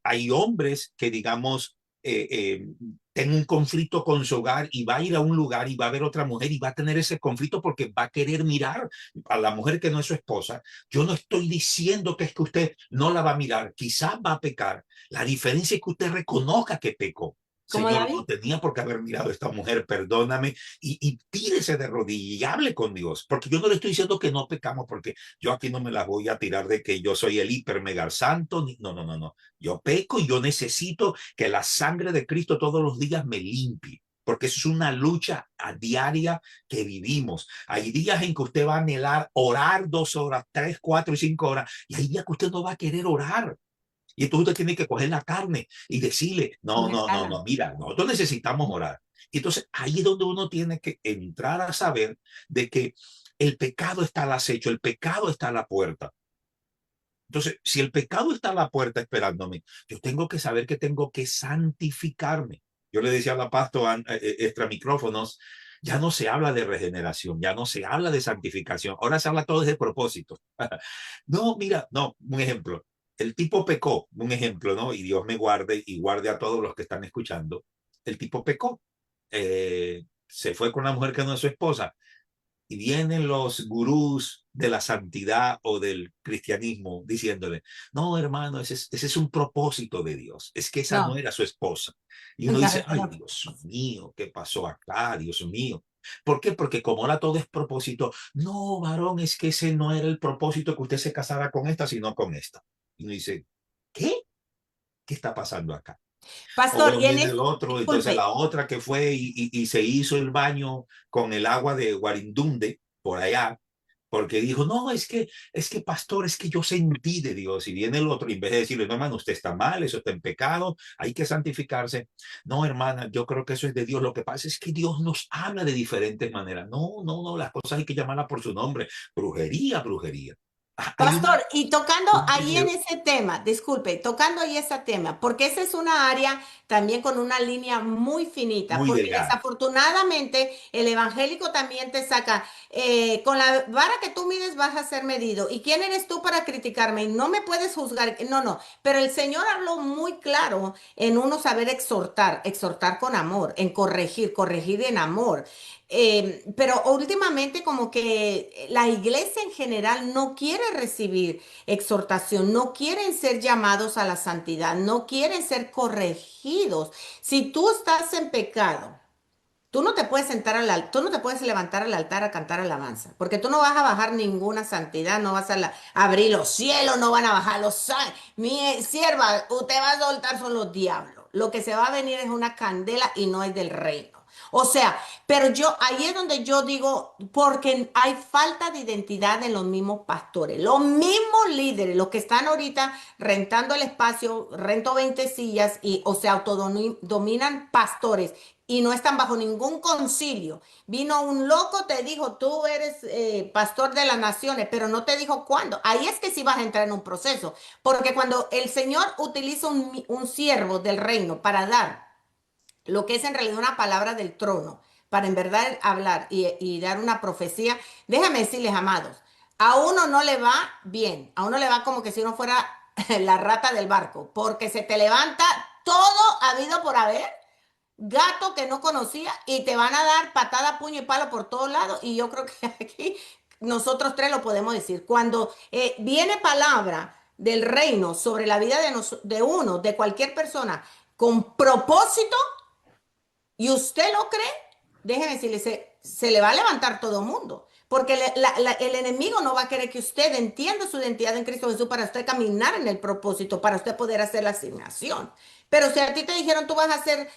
Hay hombres que, digamos, tienen un conflicto con su hogar y va a ir a un lugar y va a ver otra mujer y va a tener ese conflicto porque va a querer mirar a la mujer que no es su esposa. Yo no estoy diciendo que es que usted no la va a mirar, quizás va a pecar. La diferencia es que usted reconozca que pecó. Como Señor, no David. tenía por qué haber mirado a esta mujer, perdóname, y tírese de rodillas y hable con Dios, porque yo no le estoy diciendo que no pecamos, porque yo aquí no me la voy a tirar de que yo soy el hiper mega santo, no, no, no, no, yo peco y yo necesito que la sangre de Cristo todos los días me limpie, porque eso es una lucha a diaria que vivimos. Hay días en que usted va a anhelar orar 2 horas, 3, 4 y 5 horas, y hay días que usted no va a querer orar. Y entonces usted tiene que coger la carne y decirle, no, no, no, Dejarla. no, mira, nosotros necesitamos orar. Y entonces ahí es donde uno tiene que entrar a saber de que el pecado está al acecho, el pecado está a la puerta. Entonces, si el pecado está a la puerta esperándome, yo tengo que saber que tengo que santificarme. Yo le decía a la pastora extra micrófonos, ya no se habla de regeneración, ya no se habla de santificación, ahora se habla todo desde propósito. No, mira, no, un ejemplo. El tipo pecó, un ejemplo, ¿no? Y Dios me guarde y guarde a todos los que están escuchando. El tipo pecó, se fue con una mujer que no es su esposa y vienen los gurús de la santidad o del cristianismo diciéndole, no, hermano, ese es un propósito de Dios, es que esa no No, era su esposa. Y uno esa dice, es ay, la- Dios mío, ¿qué pasó acá? Dios mío. ¿Por qué? Porque como ahora todo es propósito, no, varón, es que ese no era el propósito que usted se casara con esta, sino con esta. Y uno dice, ¿qué? ¿Qué está pasando acá? O Pastor, bueno, y en viene el este, otro, entonces la disculpe, otra que fue y se hizo el baño con el agua de Guarindunde, por allá, porque dijo, no, es que pastor, es que yo sentí de Dios. Y viene el otro, y en vez de decirle, no, hermano, usted está mal, eso está en pecado, hay que santificarse. No, hermana, yo creo que eso es de Dios. Lo que pasa es que Dios nos habla de diferentes maneras. No, no, no, las cosas hay que llamarlas por su nombre. Brujería, brujería. Hay Pastor, y tocando un ahí en video ese tema, disculpe, tocando ahí ese tema, porque esa es una área también con una línea muy finita, muy porque delgado. desafortunadamente el evangélico también te saca, con la vara que tú mides vas a ser medido. ¿Y quién eres tú para criticarme? Y no me puedes juzgar. No, no, pero el Señor habló muy claro en uno saber exhortar, exhortar con amor, en corregir, corregir en amor. Pero últimamente como que la iglesia en general no quiere recibir exhortación, no quieren ser llamados a la santidad, no quieren ser corregidos. Si tú estás en pecado, tú no te puedes tú no te puedes levantar al altar a cantar alabanza, porque tú no vas a bajar ninguna santidad, no vas a abrir los cielos, no van a bajar Mi sierva, usted va a soltar son los diablos. Lo que se va a venir es una candela y no es del reino. O sea, pero ahí es donde yo digo, porque hay falta de identidad en los mismos pastores, los mismos líderes, los que están ahorita rentando el espacio, rento 20 sillas y, o sea, autodominan pastores y no están bajo ningún concilio. Vino un loco, te dijo, tú eres pastor de las naciones, pero no te dijo cuándo. Ahí es que sí vas a entrar en un proceso, porque cuando el Señor utiliza un siervo del reino para dar lo que es en realidad una palabra del trono, para en verdad hablar y dar una profecía, déjame decirles, amados, a uno no le va bien, a uno le va como que si uno fuera la rata del barco, porque se te levanta todo habido por haber, gato que no conocía, y te van a dar patada, puño y palo por todos lados, y yo creo que aquí nosotros tres lo podemos decir. Cuando viene palabra del reino sobre la vida de uno, de cualquier persona, con propósito, y usted lo cree, déjeme decirle, se le va a levantar todo el mundo. Porque el enemigo no va a querer que usted entienda su identidad en Cristo Jesús para usted caminar en el propósito, para usted poder hacer la asignación. Pero si a ti te dijeron tú vas a ser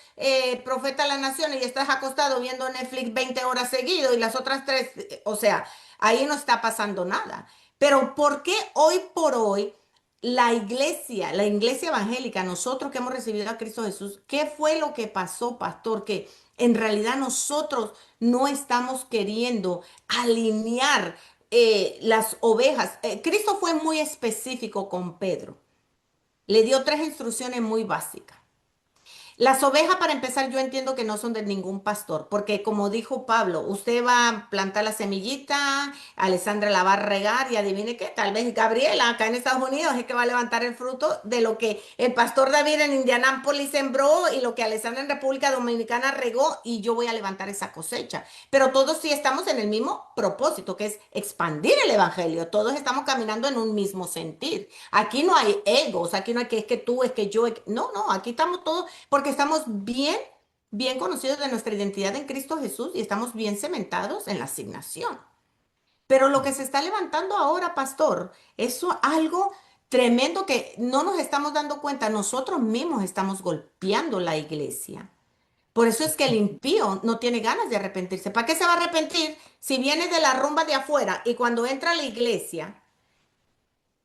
profeta de las naciones y estás acostado viendo Netflix 20 horas seguido y las otras tres, o sea, ahí no está pasando nada. Pero ¿por qué hoy por hoy la iglesia evangélica, nosotros que hemos recibido a Cristo Jesús, qué fue lo que pasó, pastor? Que en realidad nosotros no estamos queriendo alinear las ovejas. Cristo fue muy específico con Pedro. Le dio tres instrucciones muy básicas. Las ovejas, para empezar, yo entiendo que no son de ningún pastor, porque como dijo Pablo, usted va a plantar la semillita, Alessandra la va a regar y adivine qué, tal vez Gabriela acá en Estados Unidos es que va a levantar el fruto de lo que el pastor David en Indianápolis sembró y lo que Alessandra en República Dominicana regó y yo voy a levantar esa cosecha. Pero todos sí estamos en el mismo propósito, que es expandir el evangelio. Todos estamos caminando en un mismo sentir. Aquí no hay egos, aquí no hay que es que tú, es que yo, no, no, aquí estamos todos porque estamos bien conocidos de nuestra identidad en Cristo Jesús y estamos bien cementados en la asignación. Pero lo que se está levantando ahora, pastor, es algo tremendo que no nos estamos dando cuenta. Nosotros mismos estamos golpeando la iglesia. Por eso es que el impío no tiene ganas de arrepentirse. ¿Para qué se va a arrepentir si viene de la rumba de afuera y cuando entra a la iglesia,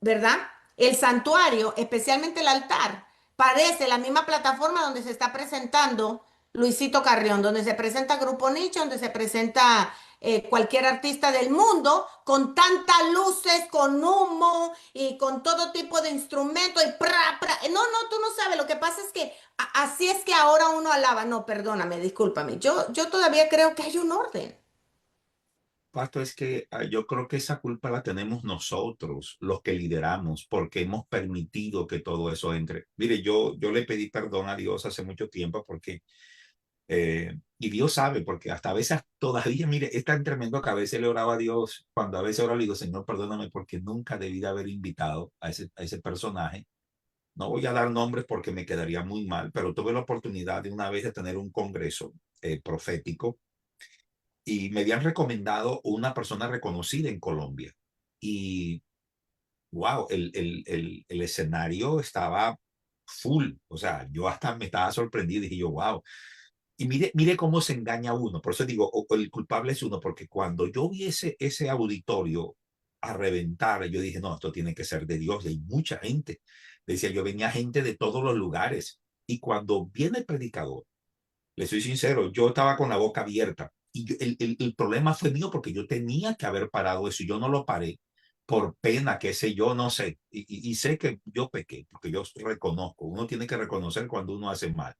¿verdad? El santuario, especialmente el altar, parece la misma plataforma donde se está presentando Luisito Carrión, donde se presenta Grupo Nicho, donde se presenta cualquier artista del mundo, con tantas luces, con humo y con todo tipo de instrumentos y pra. No, no, tú no sabes. Lo que pasa es que así es que ahora uno alaba. No, perdóname, discúlpame. Yo todavía creo que hay un orden. Pasto, es que yo creo que esa culpa la tenemos nosotros, los que lideramos, porque hemos permitido que todo eso entre. Mire, yo le pedí perdón a Dios hace mucho tiempo porque, y Dios sabe, porque hasta a veces todavía, mire, es tan tremendo que a veces le oraba a Dios, cuando a veces ahora le digo, Señor, perdóname porque nunca debí de haber invitado a ese personaje. No voy a dar nombres porque me quedaría muy mal, pero tuve la oportunidad de una vez de tener un congreso profético y me habían recomendado una persona reconocida en Colombia. Y wow, el escenario estaba full. O sea, yo hasta me estaba sorprendido y dije yo, wow. Y mire cómo se engaña uno. Por eso digo, el culpable es uno, porque cuando yo vi ese auditorio a reventar, yo dije, no, esto tiene que ser de Dios. Y hay mucha gente. Decía, yo venía gente de todos los lugares. Y cuando viene el predicador, le soy sincero, yo estaba con la boca abierta y el problema fue mío porque yo tenía que haber parado eso y yo no lo paré por pena, qué sé yo, no sé. Y sé que yo pequé porque yo reconozco, uno tiene que reconocer cuando uno hace mal.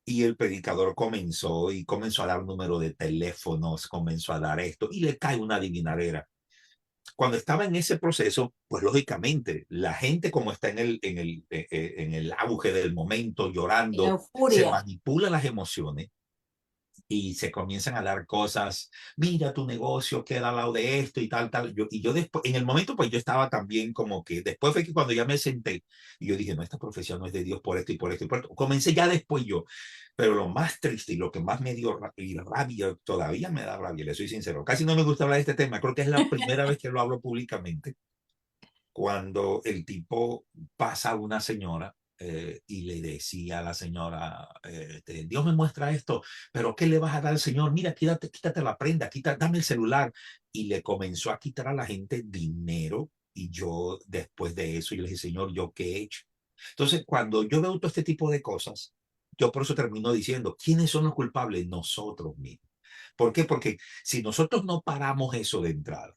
Y el predicador comenzó y comenzó a dar número de teléfonos, comenzó a dar esto y le cae una adivinadera. Cuando estaba en ese proceso, pues lógicamente la gente como está en el auge del momento, llorando, se Euforia. manipula las emociones y se comienzan a dar cosas, mira tu negocio queda al lado de esto y tal, tal. Y yo después, en el momento, pues yo estaba también como que, después fue que cuando ya me senté, y yo dije, no, esta profesión no es de Dios por esto y por esto y por esto. Comencé ya después yo, pero lo más triste y lo que más me dio rabia, todavía me da rabia, le soy sincero, casi no me gusta hablar de este tema, creo que es la primera vez que lo hablo públicamente, cuando el tipo pasa a una señora y le decía a la señora, Dios me muestra esto, pero ¿qué le vas a dar al Señor? Mira, quítate la prenda, dame el celular. Y le comenzó a quitar a la gente dinero. Y yo, después de eso, yo le dije, Señor, ¿yo qué he hecho? Entonces, cuando yo veo todo este tipo de cosas, yo por eso termino diciendo, ¿quiénes son los culpables? Nosotros mismos. ¿Por qué? Porque si nosotros no paramos eso de entrada,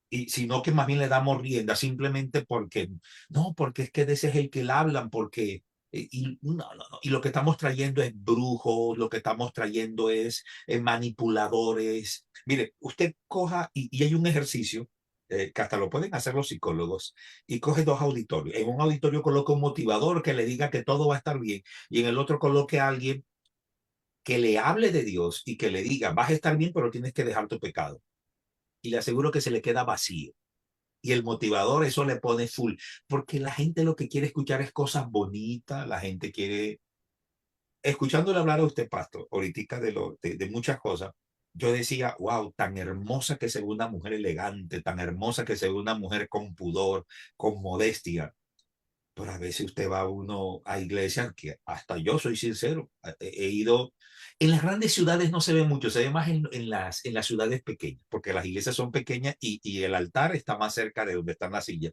y sino que más bien le damos rienda simplemente porque, no, porque es que de ese es el que le hablan, porque, y, no, no, no, y lo que estamos trayendo es brujos, lo que estamos trayendo es manipuladores. Mire, usted coja, y hay un ejercicio que hasta lo pueden hacer los psicólogos, y coge dos auditorios. En un auditorio coloca un motivador que le diga que todo va a estar bien, y en el otro coloque a alguien que le hable de Dios y que le diga, vas a estar bien, pero tienes que dejar tu pecado. Y le aseguro que se le queda vacío. Y el motivador eso le pone full, porque la gente lo que quiere escuchar es cosas bonitas, la gente quiere, escuchándole hablar a usted, pastor, ahorita de muchas cosas, yo decía, wow, tan hermosa que se ve una mujer elegante, tan hermosa que se ve una mujer con pudor, con modestia. Pero a veces usted va uno a iglesias que hasta yo soy sincero, he ido, en las grandes ciudades no se ve mucho, se ve más en las ciudades pequeñas, porque las iglesias son pequeñas y el altar está más cerca de donde están las sillas,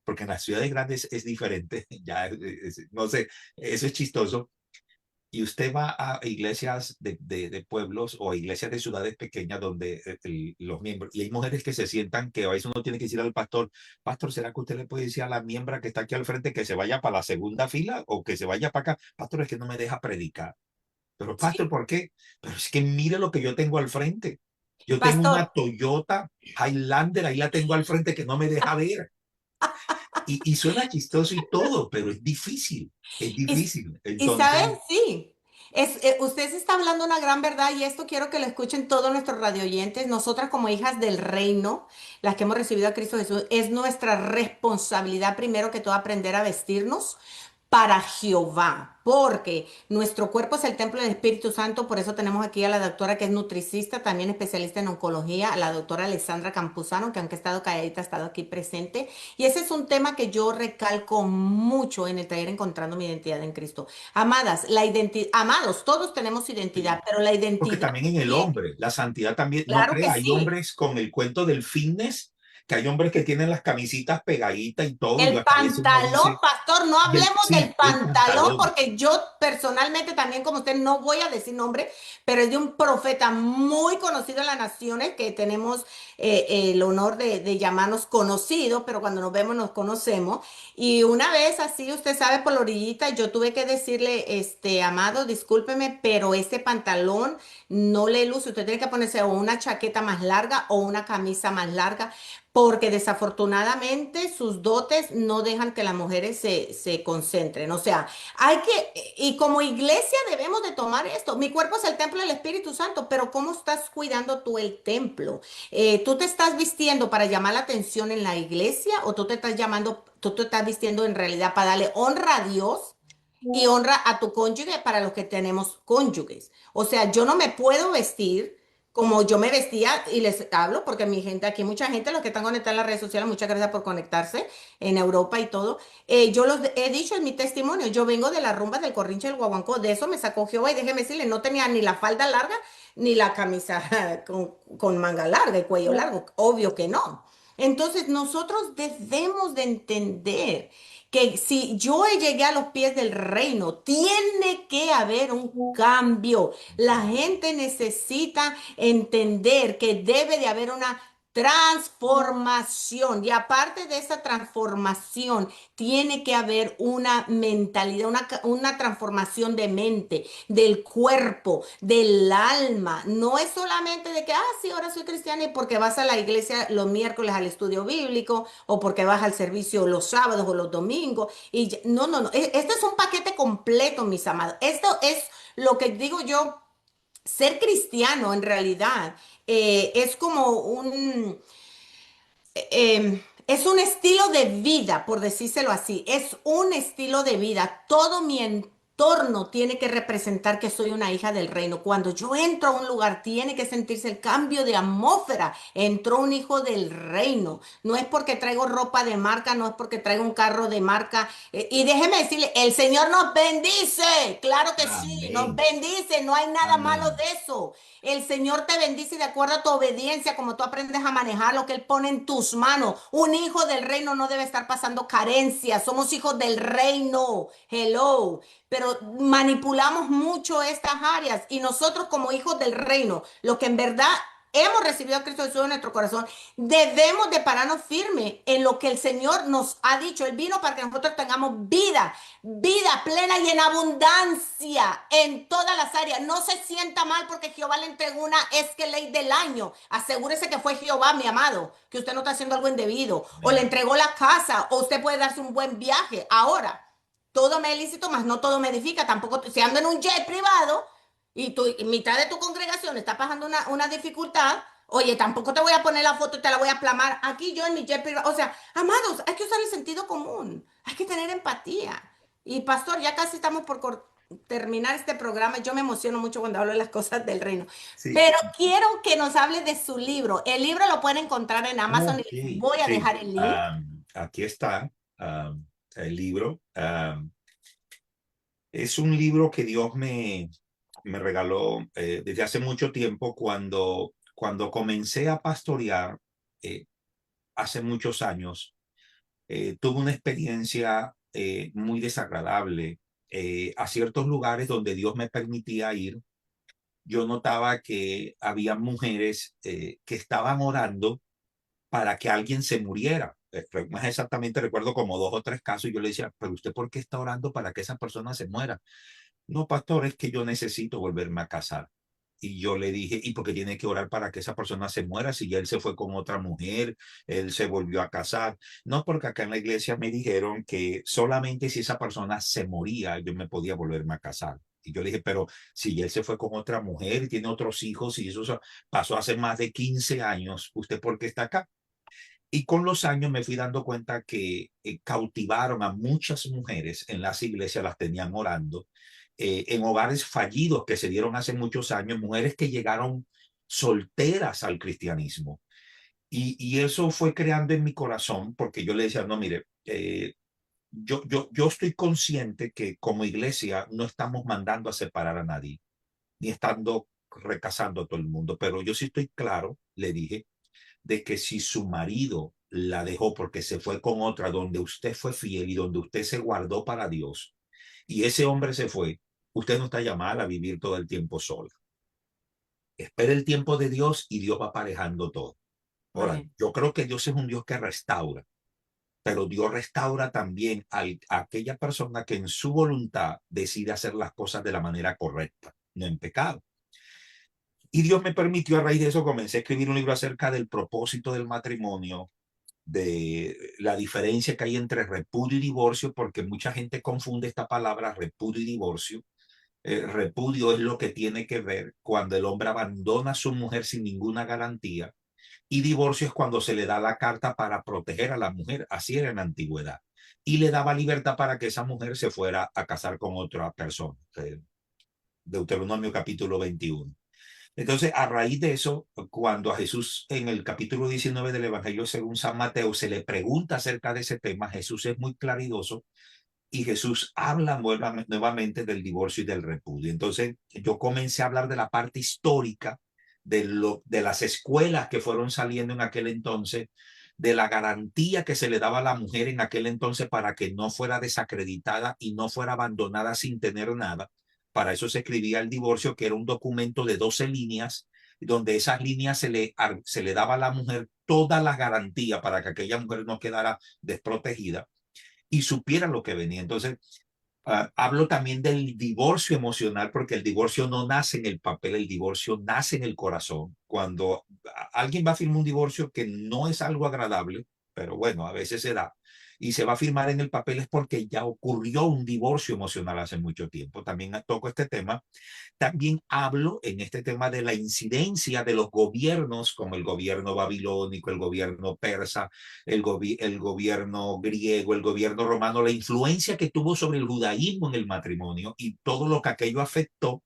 porque en las ciudades grandes es diferente, ya no sé, eso es chistoso. Y usted va a iglesias de pueblos o a iglesias de ciudades pequeñas donde los miembros, y hay mujeres que se sientan que a veces uno tiene que decir al pastor, pastor, ¿será que usted le puede decir a la miembra que está aquí al frente que se vaya para la segunda fila o que se vaya para acá? Pastor, es que no me deja predicar. Pero pastor, Sí, ¿por qué? Pero es que mire lo que yo tengo al frente. Yo tengo una pastor. Toyota Highlander, ahí la tengo al frente que no me deja ver. Y suena chistoso y todo, pero es difícil, es Y, difícil. y sabes, Entonces, sí, usted se está hablando una gran verdad y esto quiero que lo escuchen todos nuestros radioyentes. Nosotras como hijas del reino, las que hemos recibido a Cristo Jesús, es nuestra responsabilidad primero que todo aprender a vestirnos para Jehová, porque nuestro cuerpo es el templo del Espíritu Santo, por eso tenemos aquí a la doctora que es nutricista, también especialista en oncología, a la doctora Alexandra Campuzano, que aunque ha estado calladita, ha estado aquí presente. Y ese es un tema que yo recalco mucho en el taller Encontrando mi identidad en Cristo. Amadas, la identidad, amados, todos tenemos identidad, sí. pero la Porque identidad también en el tiene, hombre, la santidad también, no claro que crea, hay sí. hombres con el cuento del fitness, que hay hombres que tienen las camisitas pegaditas y todo, y El hasta a veces uno pantalón, dice, pastor, no hablemos del sí, el pantalón, pantalón, porque yo personalmente también, como usted, no voy a decir nombre, pero es de un profeta muy conocido en las naciones, que tenemos el honor de llamarnos conocidos, pero cuando nos vemos nos conocemos. Y una vez así, usted sabe, por la orillita, yo tuve que decirle, amado, discúlpeme, pero este pantalón no le luce. Usted tiene que ponerse o una chaqueta más larga o una camisa más larga porque desafortunadamente sus dotes no dejan que las mujeres se concentren. O sea, hay que, y como iglesia debemos de tomar esto. Mi cuerpo es el templo del Espíritu Santo, pero ¿cómo estás cuidando tú el templo? ¿Tú te estás vistiendo para llamar la atención en la iglesia o tú te estás vistiendo en realidad para darle honra a Dios? Y honra a tu cónyuge para los que tenemos cónyuges. O sea, yo no me puedo vestir como yo me vestía y les hablo porque mi gente, aquí mucha gente, los que están conectados en las redes sociales, muchas gracias por conectarse en Europa y todo. Yo los he dicho en mi testimonio, yo vengo de la rumba del Corrinche del Guaguancó, de eso me sacó Jehová y déjeme decirle, no tenía ni la falda larga ni la camisa con manga larga y cuello largo, obvio que no. Entonces nosotros debemos de entender que si yo llegué a los pies del reino, tiene que haber un cambio. La gente necesita entender que debe de haber una transformación y aparte de esa transformación, tiene que haber una mentalidad, una transformación de mente, del cuerpo, del alma. No es solamente de que, sí, ahora soy cristiana y porque vas a la iglesia los miércoles al estudio bíblico o porque vas al servicio los sábados o los domingos. No, no, no. Este es un paquete completo, mis amados. Esto es lo que digo yo, ser cristiano en realidad. Es como es un estilo de vida, por decírselo así, es un estilo de vida. Todo mi entorno entorno tiene que representar que soy una hija del reino. Cuando yo entro a un lugar, tiene que sentirse el cambio de atmósfera. Entró un hijo del reino. No es porque traigo ropa de marca, no es porque traigo un carro de marca. Y déjeme decirle, el Señor nos bendice. Claro que sí, nos Amén. bendice. No hay nada malo Amén. de eso. El Señor te bendice de acuerdo a tu obediencia, como tú aprendes a manejar lo que Él pone en tus manos. Un hijo del reino no debe estar pasando carencias. Somos hijos del reino. Hello. Pero manipulamos mucho estas áreas y nosotros como hijos del reino, los que en verdad hemos recibido a Cristo Jesús en nuestro corazón, debemos de pararnos firme en lo que el Señor nos ha dicho. Él vino para que nosotros tengamos vida, vida plena y en abundancia en todas las áreas. No se sienta mal porque Jehová le entregó una Escalade del año. Asegúrese que fue Jehová, mi amado, que usted no está haciendo algo indebido. O le Amén. entregó la casa, o usted puede darse un buen viaje. Ahora, todo me es lícito, mas no todo me edifica. Tampoco, si ando en un jet privado y mitad de tu congregación está pasando una dificultad, oye, tampoco te voy a poner la foto y te la voy a plamar aquí yo en mi jet privado. O sea, amados, hay que usar el sentido común, hay que tener empatía. Y pastor, ya casi estamos por terminar este programa. Yo me emociono mucho cuando hablo de las cosas del reino. Sí. Pero quiero que nos hable de su libro. El libro lo pueden encontrar en Amazon y Ok, les voy a sí. dejar el link. Aquí está el libro. Es un libro que Dios me regaló desde hace mucho tiempo cuando comencé a pastorear eh, hace muchos años. Tuve una experiencia muy desagradable a ciertos lugares donde Dios me permitía ir. Yo notaba que había mujeres que estaban orando para que alguien se muriera. Más exactamente recuerdo como 2 o 3 casos y yo le decía, pero usted ¿por qué está orando para que esa persona se muera? No, pastor, es que yo necesito volverme a casar. Y yo le dije, ¿y por qué tiene que orar para que esa persona se muera si ya él se fue con otra mujer, él se volvió a casar? No, porque acá en la iglesia me dijeron que solamente si esa persona se moría, yo me podía volverme a casar. Y yo le dije, pero si él se fue con otra mujer y tiene otros hijos y eso pasó hace más de 15 años, ¿usted por qué está acá? Y con los años me fui dando cuenta que cautivaron a muchas mujeres en las iglesias, las tenían orando, en hogares fallidos que se dieron hace muchos años, mujeres que llegaron solteras al cristianismo. Y eso fue creando en mi corazón, porque yo le decía, no, mire, yo estoy consciente que como iglesia no estamos mandando a separar a nadie, ni estando recasando a todo el mundo, pero yo sí estoy claro, le dije, de que si su marido la dejó porque se fue con otra donde usted fue fiel y donde usted se guardó para Dios y ese hombre se fue, usted no está llamada a vivir todo el tiempo sola. Espere el tiempo de Dios y Dios va aparejando todo. Ahora, Amén. yo creo que Dios es un Dios que restaura, pero Dios restaura también a aquella persona que en su voluntad decide hacer las cosas de la manera correcta, no en pecado. Y Dios me permitió, a raíz de eso, comencé a escribir un libro acerca del propósito del matrimonio, de la diferencia que hay entre repudio y divorcio, porque mucha gente confunde esta palabra repudio y divorcio. Repudio es lo que tiene que ver cuando el hombre abandona a su mujer sin ninguna garantía y divorcio es cuando se le da la carta para proteger a la mujer, así era en la antigüedad, y le daba libertad para que esa mujer se fuera a casar con otra persona. Deuteronomio capítulo 21. Entonces, a raíz de eso, cuando a Jesús en el capítulo 19 del Evangelio según San Mateo se le pregunta acerca de ese tema, Jesús es muy claridoso y Jesús habla nuevamente del divorcio y del repudio. Entonces, yo comencé a hablar de la parte histórica de las escuelas que fueron saliendo en aquel entonces, de la garantía que se le daba a la mujer en aquel entonces para que no fuera desacreditada y no fuera abandonada sin tener nada. Para eso se escribía el divorcio, que era un documento de 12 líneas, donde esas líneas se le daba a la mujer toda la garantía para que aquella mujer no quedara desprotegida y supiera lo que venía. Entonces, hablo también del divorcio emocional, porque el divorcio no nace en el papel, el divorcio nace en el corazón. Cuando alguien va a firmar un divorcio que no es algo agradable, pero bueno, a veces se da. Y se va a firmar en el papel es porque ya ocurrió un divorcio emocional hace mucho tiempo. También toco este tema. También hablo en este tema de la incidencia de los gobiernos, como el gobierno babilónico, el gobierno persa, el gobierno griego, el gobierno romano, la influencia que tuvo sobre el judaísmo en el matrimonio y todo lo que aquello afectó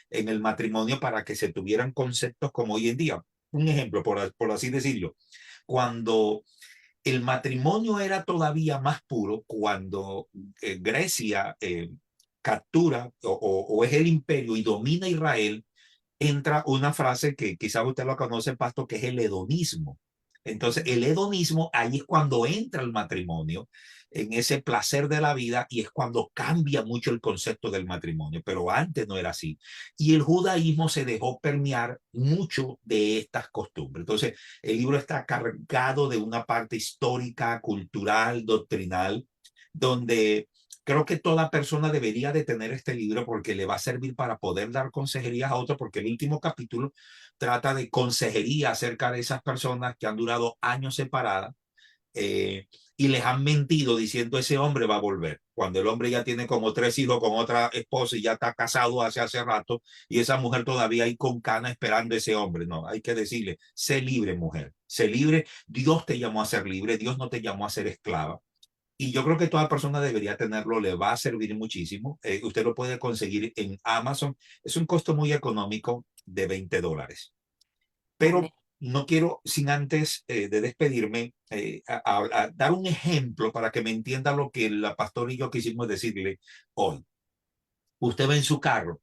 en el matrimonio para que se tuvieran conceptos como hoy en día. Un ejemplo, por así decirlo, cuando el matrimonio era todavía más puro, cuando Grecia captura o es el imperio y domina Israel, entra una frase que quizás usted lo conoce, Pastor, que es el hedonismo. Entonces, el hedonismo, ahí es cuando entra el matrimonio, en ese placer de la vida, y es cuando cambia mucho el concepto del matrimonio, pero antes no era así. Y el judaísmo se dejó permear mucho de estas costumbres. Entonces, el libro está cargado de una parte histórica, cultural, doctrinal, donde creo que toda persona debería de tener este libro porque le va a servir para poder dar consejerías a otros, porque el último capítulo trata de consejería acerca de esas personas que han durado años separadas y les han mentido diciendo ese hombre va a volver. Cuando el hombre ya tiene como 3 hijos con otra esposa y ya está casado hace rato y esa mujer todavía ahí con cana esperando a ese hombre. No, hay que decirle, sé libre, mujer, sé libre. Dios te llamó a ser libre, Dios no te llamó a ser esclava. Y yo creo que toda persona debería tenerlo, le va a servir muchísimo. Usted lo puede conseguir en Amazon. Es un costo muy económico de $20. Pero Amén. no quiero, sin antes de despedirme, a dar un ejemplo para que me entienda lo que la pastora y yo quisimos decirle hoy. Usted va en su carro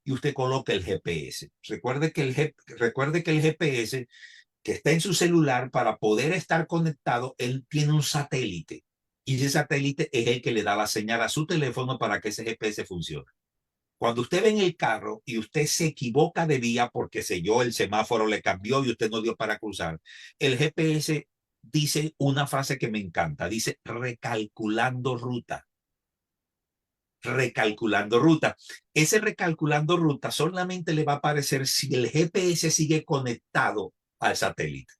y usted coloca el GPS. Recuerde que el GPS que está en su celular, para poder estar conectado, él tiene un satélite. Y ese satélite es el que le da la señal a su teléfono para que ese GPS funcione. Cuando usted ve en el carro y usted se equivoca de vía porque selló el semáforo, le cambió y usted no dio para cruzar, el GPS dice una frase que me encanta, dice recalculando ruta. Recalculando ruta. Ese recalculando ruta solamente le va a aparecer si el GPS sigue conectado al satélite.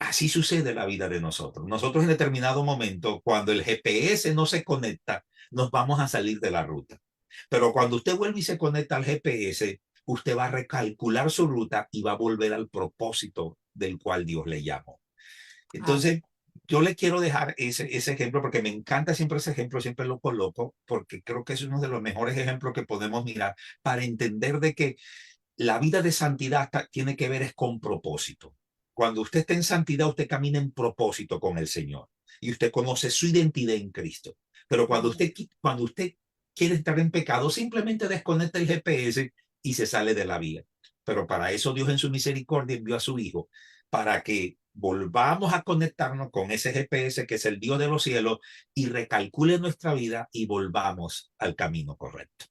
Así sucede en la vida de nosotros. Nosotros en determinado momento, cuando el GPS no se conecta, nos vamos a salir de la ruta. Pero cuando usted vuelve y se conecta al GPS, usted va a recalcular su ruta y va a volver al propósito del cual Dios le llamó. Ah, Entonces, yo le quiero dejar ese ejemplo porque me encanta siempre ese ejemplo, siempre lo coloco, porque creo que es uno de los mejores ejemplos que podemos mirar para entender de que la vida de santidad tiene que ver es con propósito. Cuando usted está en santidad, usted camina en propósito con el Señor y usted conoce su identidad en Cristo. Pero amén. cuando usted quiere estar en pecado, simplemente desconecta el GPS y se sale de la vía. Pero para eso Dios en su misericordia envió a su Hijo, para que volvamos a conectarnos con ese GPS que es el Dios de los cielos y recalcule nuestra vida y volvamos al camino correcto.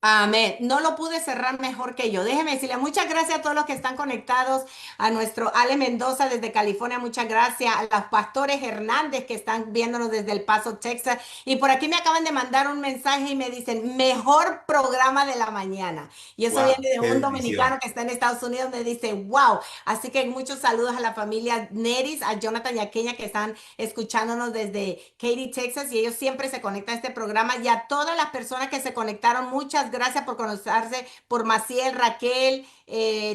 Amén. No lo pude cerrar mejor que yo. Déjeme decirle muchas gracias a todos los que están conectados, a nuestro Ale Mendoza desde California, muchas gracias, a los pastores Hernández que están viéndonos desde El Paso, Texas. Y por aquí me acaban de mandar un mensaje y me dicen, mejor programa de la mañana. Y eso Wow, viene de qué un bendición. dominicano que está en Estados Unidos, me dice, wow. Así que muchos saludos a la familia Neris, a Jonathan y a Kenia que están escuchándonos desde Katy, Texas, y ellos siempre se conectan a este programa. Y a todas las personas que se conectaron, muchas gracias por conocerse, por Maciel, Raquel,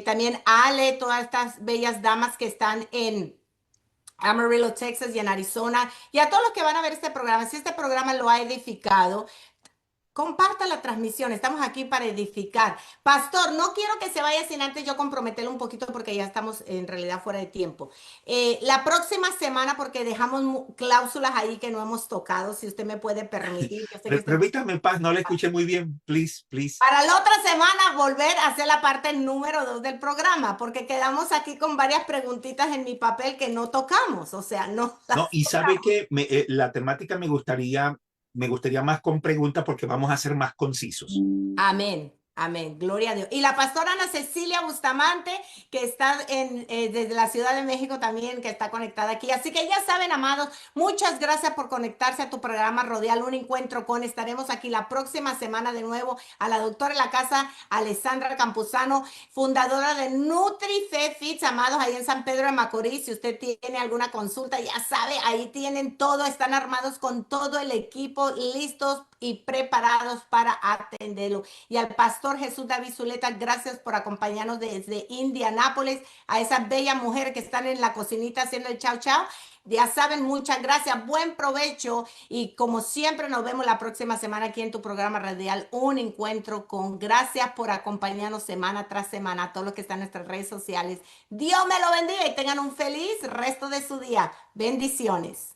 también Ale, todas estas bellas damas que están en Amarillo, Texas y en Arizona, y a todos los que van a ver este programa. Si este programa lo ha edificado, comparta la transmisión, estamos aquí para edificar. Pastor, no quiero que se vaya sin antes yo comprometerle un poquito porque ya estamos en realidad fuera de tiempo. La próxima semana, porque dejamos cláusulas ahí que no hemos tocado, si usted me puede permitir, yo sé que usted... Repítame, Paz, no le escuché muy bien. Please, please. Para la otra semana volver a hacer la parte número 2 del programa, porque quedamos aquí con varias preguntitas en mi papel que no tocamos, o sea, no No, las y sabe tocamos. que la temática me gustaría más con preguntas porque vamos a ser más concisos. Amén. Amén, gloria a Dios. Y la pastora Ana Cecilia Bustamante, que está desde la Ciudad de México también, que está conectada aquí. Así que ya saben, amados, muchas gracias por conectarse a tu programa Rodial, un encuentro con. Estaremos aquí la próxima semana de nuevo. A la doctora en la casa, Alessandra Campuzano, fundadora de NutriFed Fits, amados, ahí en San Pedro de Macorís. Si usted tiene alguna consulta, ya sabe, ahí tienen todo, están armados con todo el equipo, listos y preparados para atenderlo. Y al pastor Jesús David Zuleta, gracias por acompañarnos desde Indianápolis, a esas bellas mujeres que están en la cocinita haciendo el chau chau. Ya saben, muchas gracias, buen provecho y como siempre nos vemos la próxima semana aquí en tu programa radial, un encuentro con. Gracias por acompañarnos semana tras semana, a todos los que están en nuestras redes sociales. Dios me lo bendiga y tengan un feliz resto de su día. Bendiciones.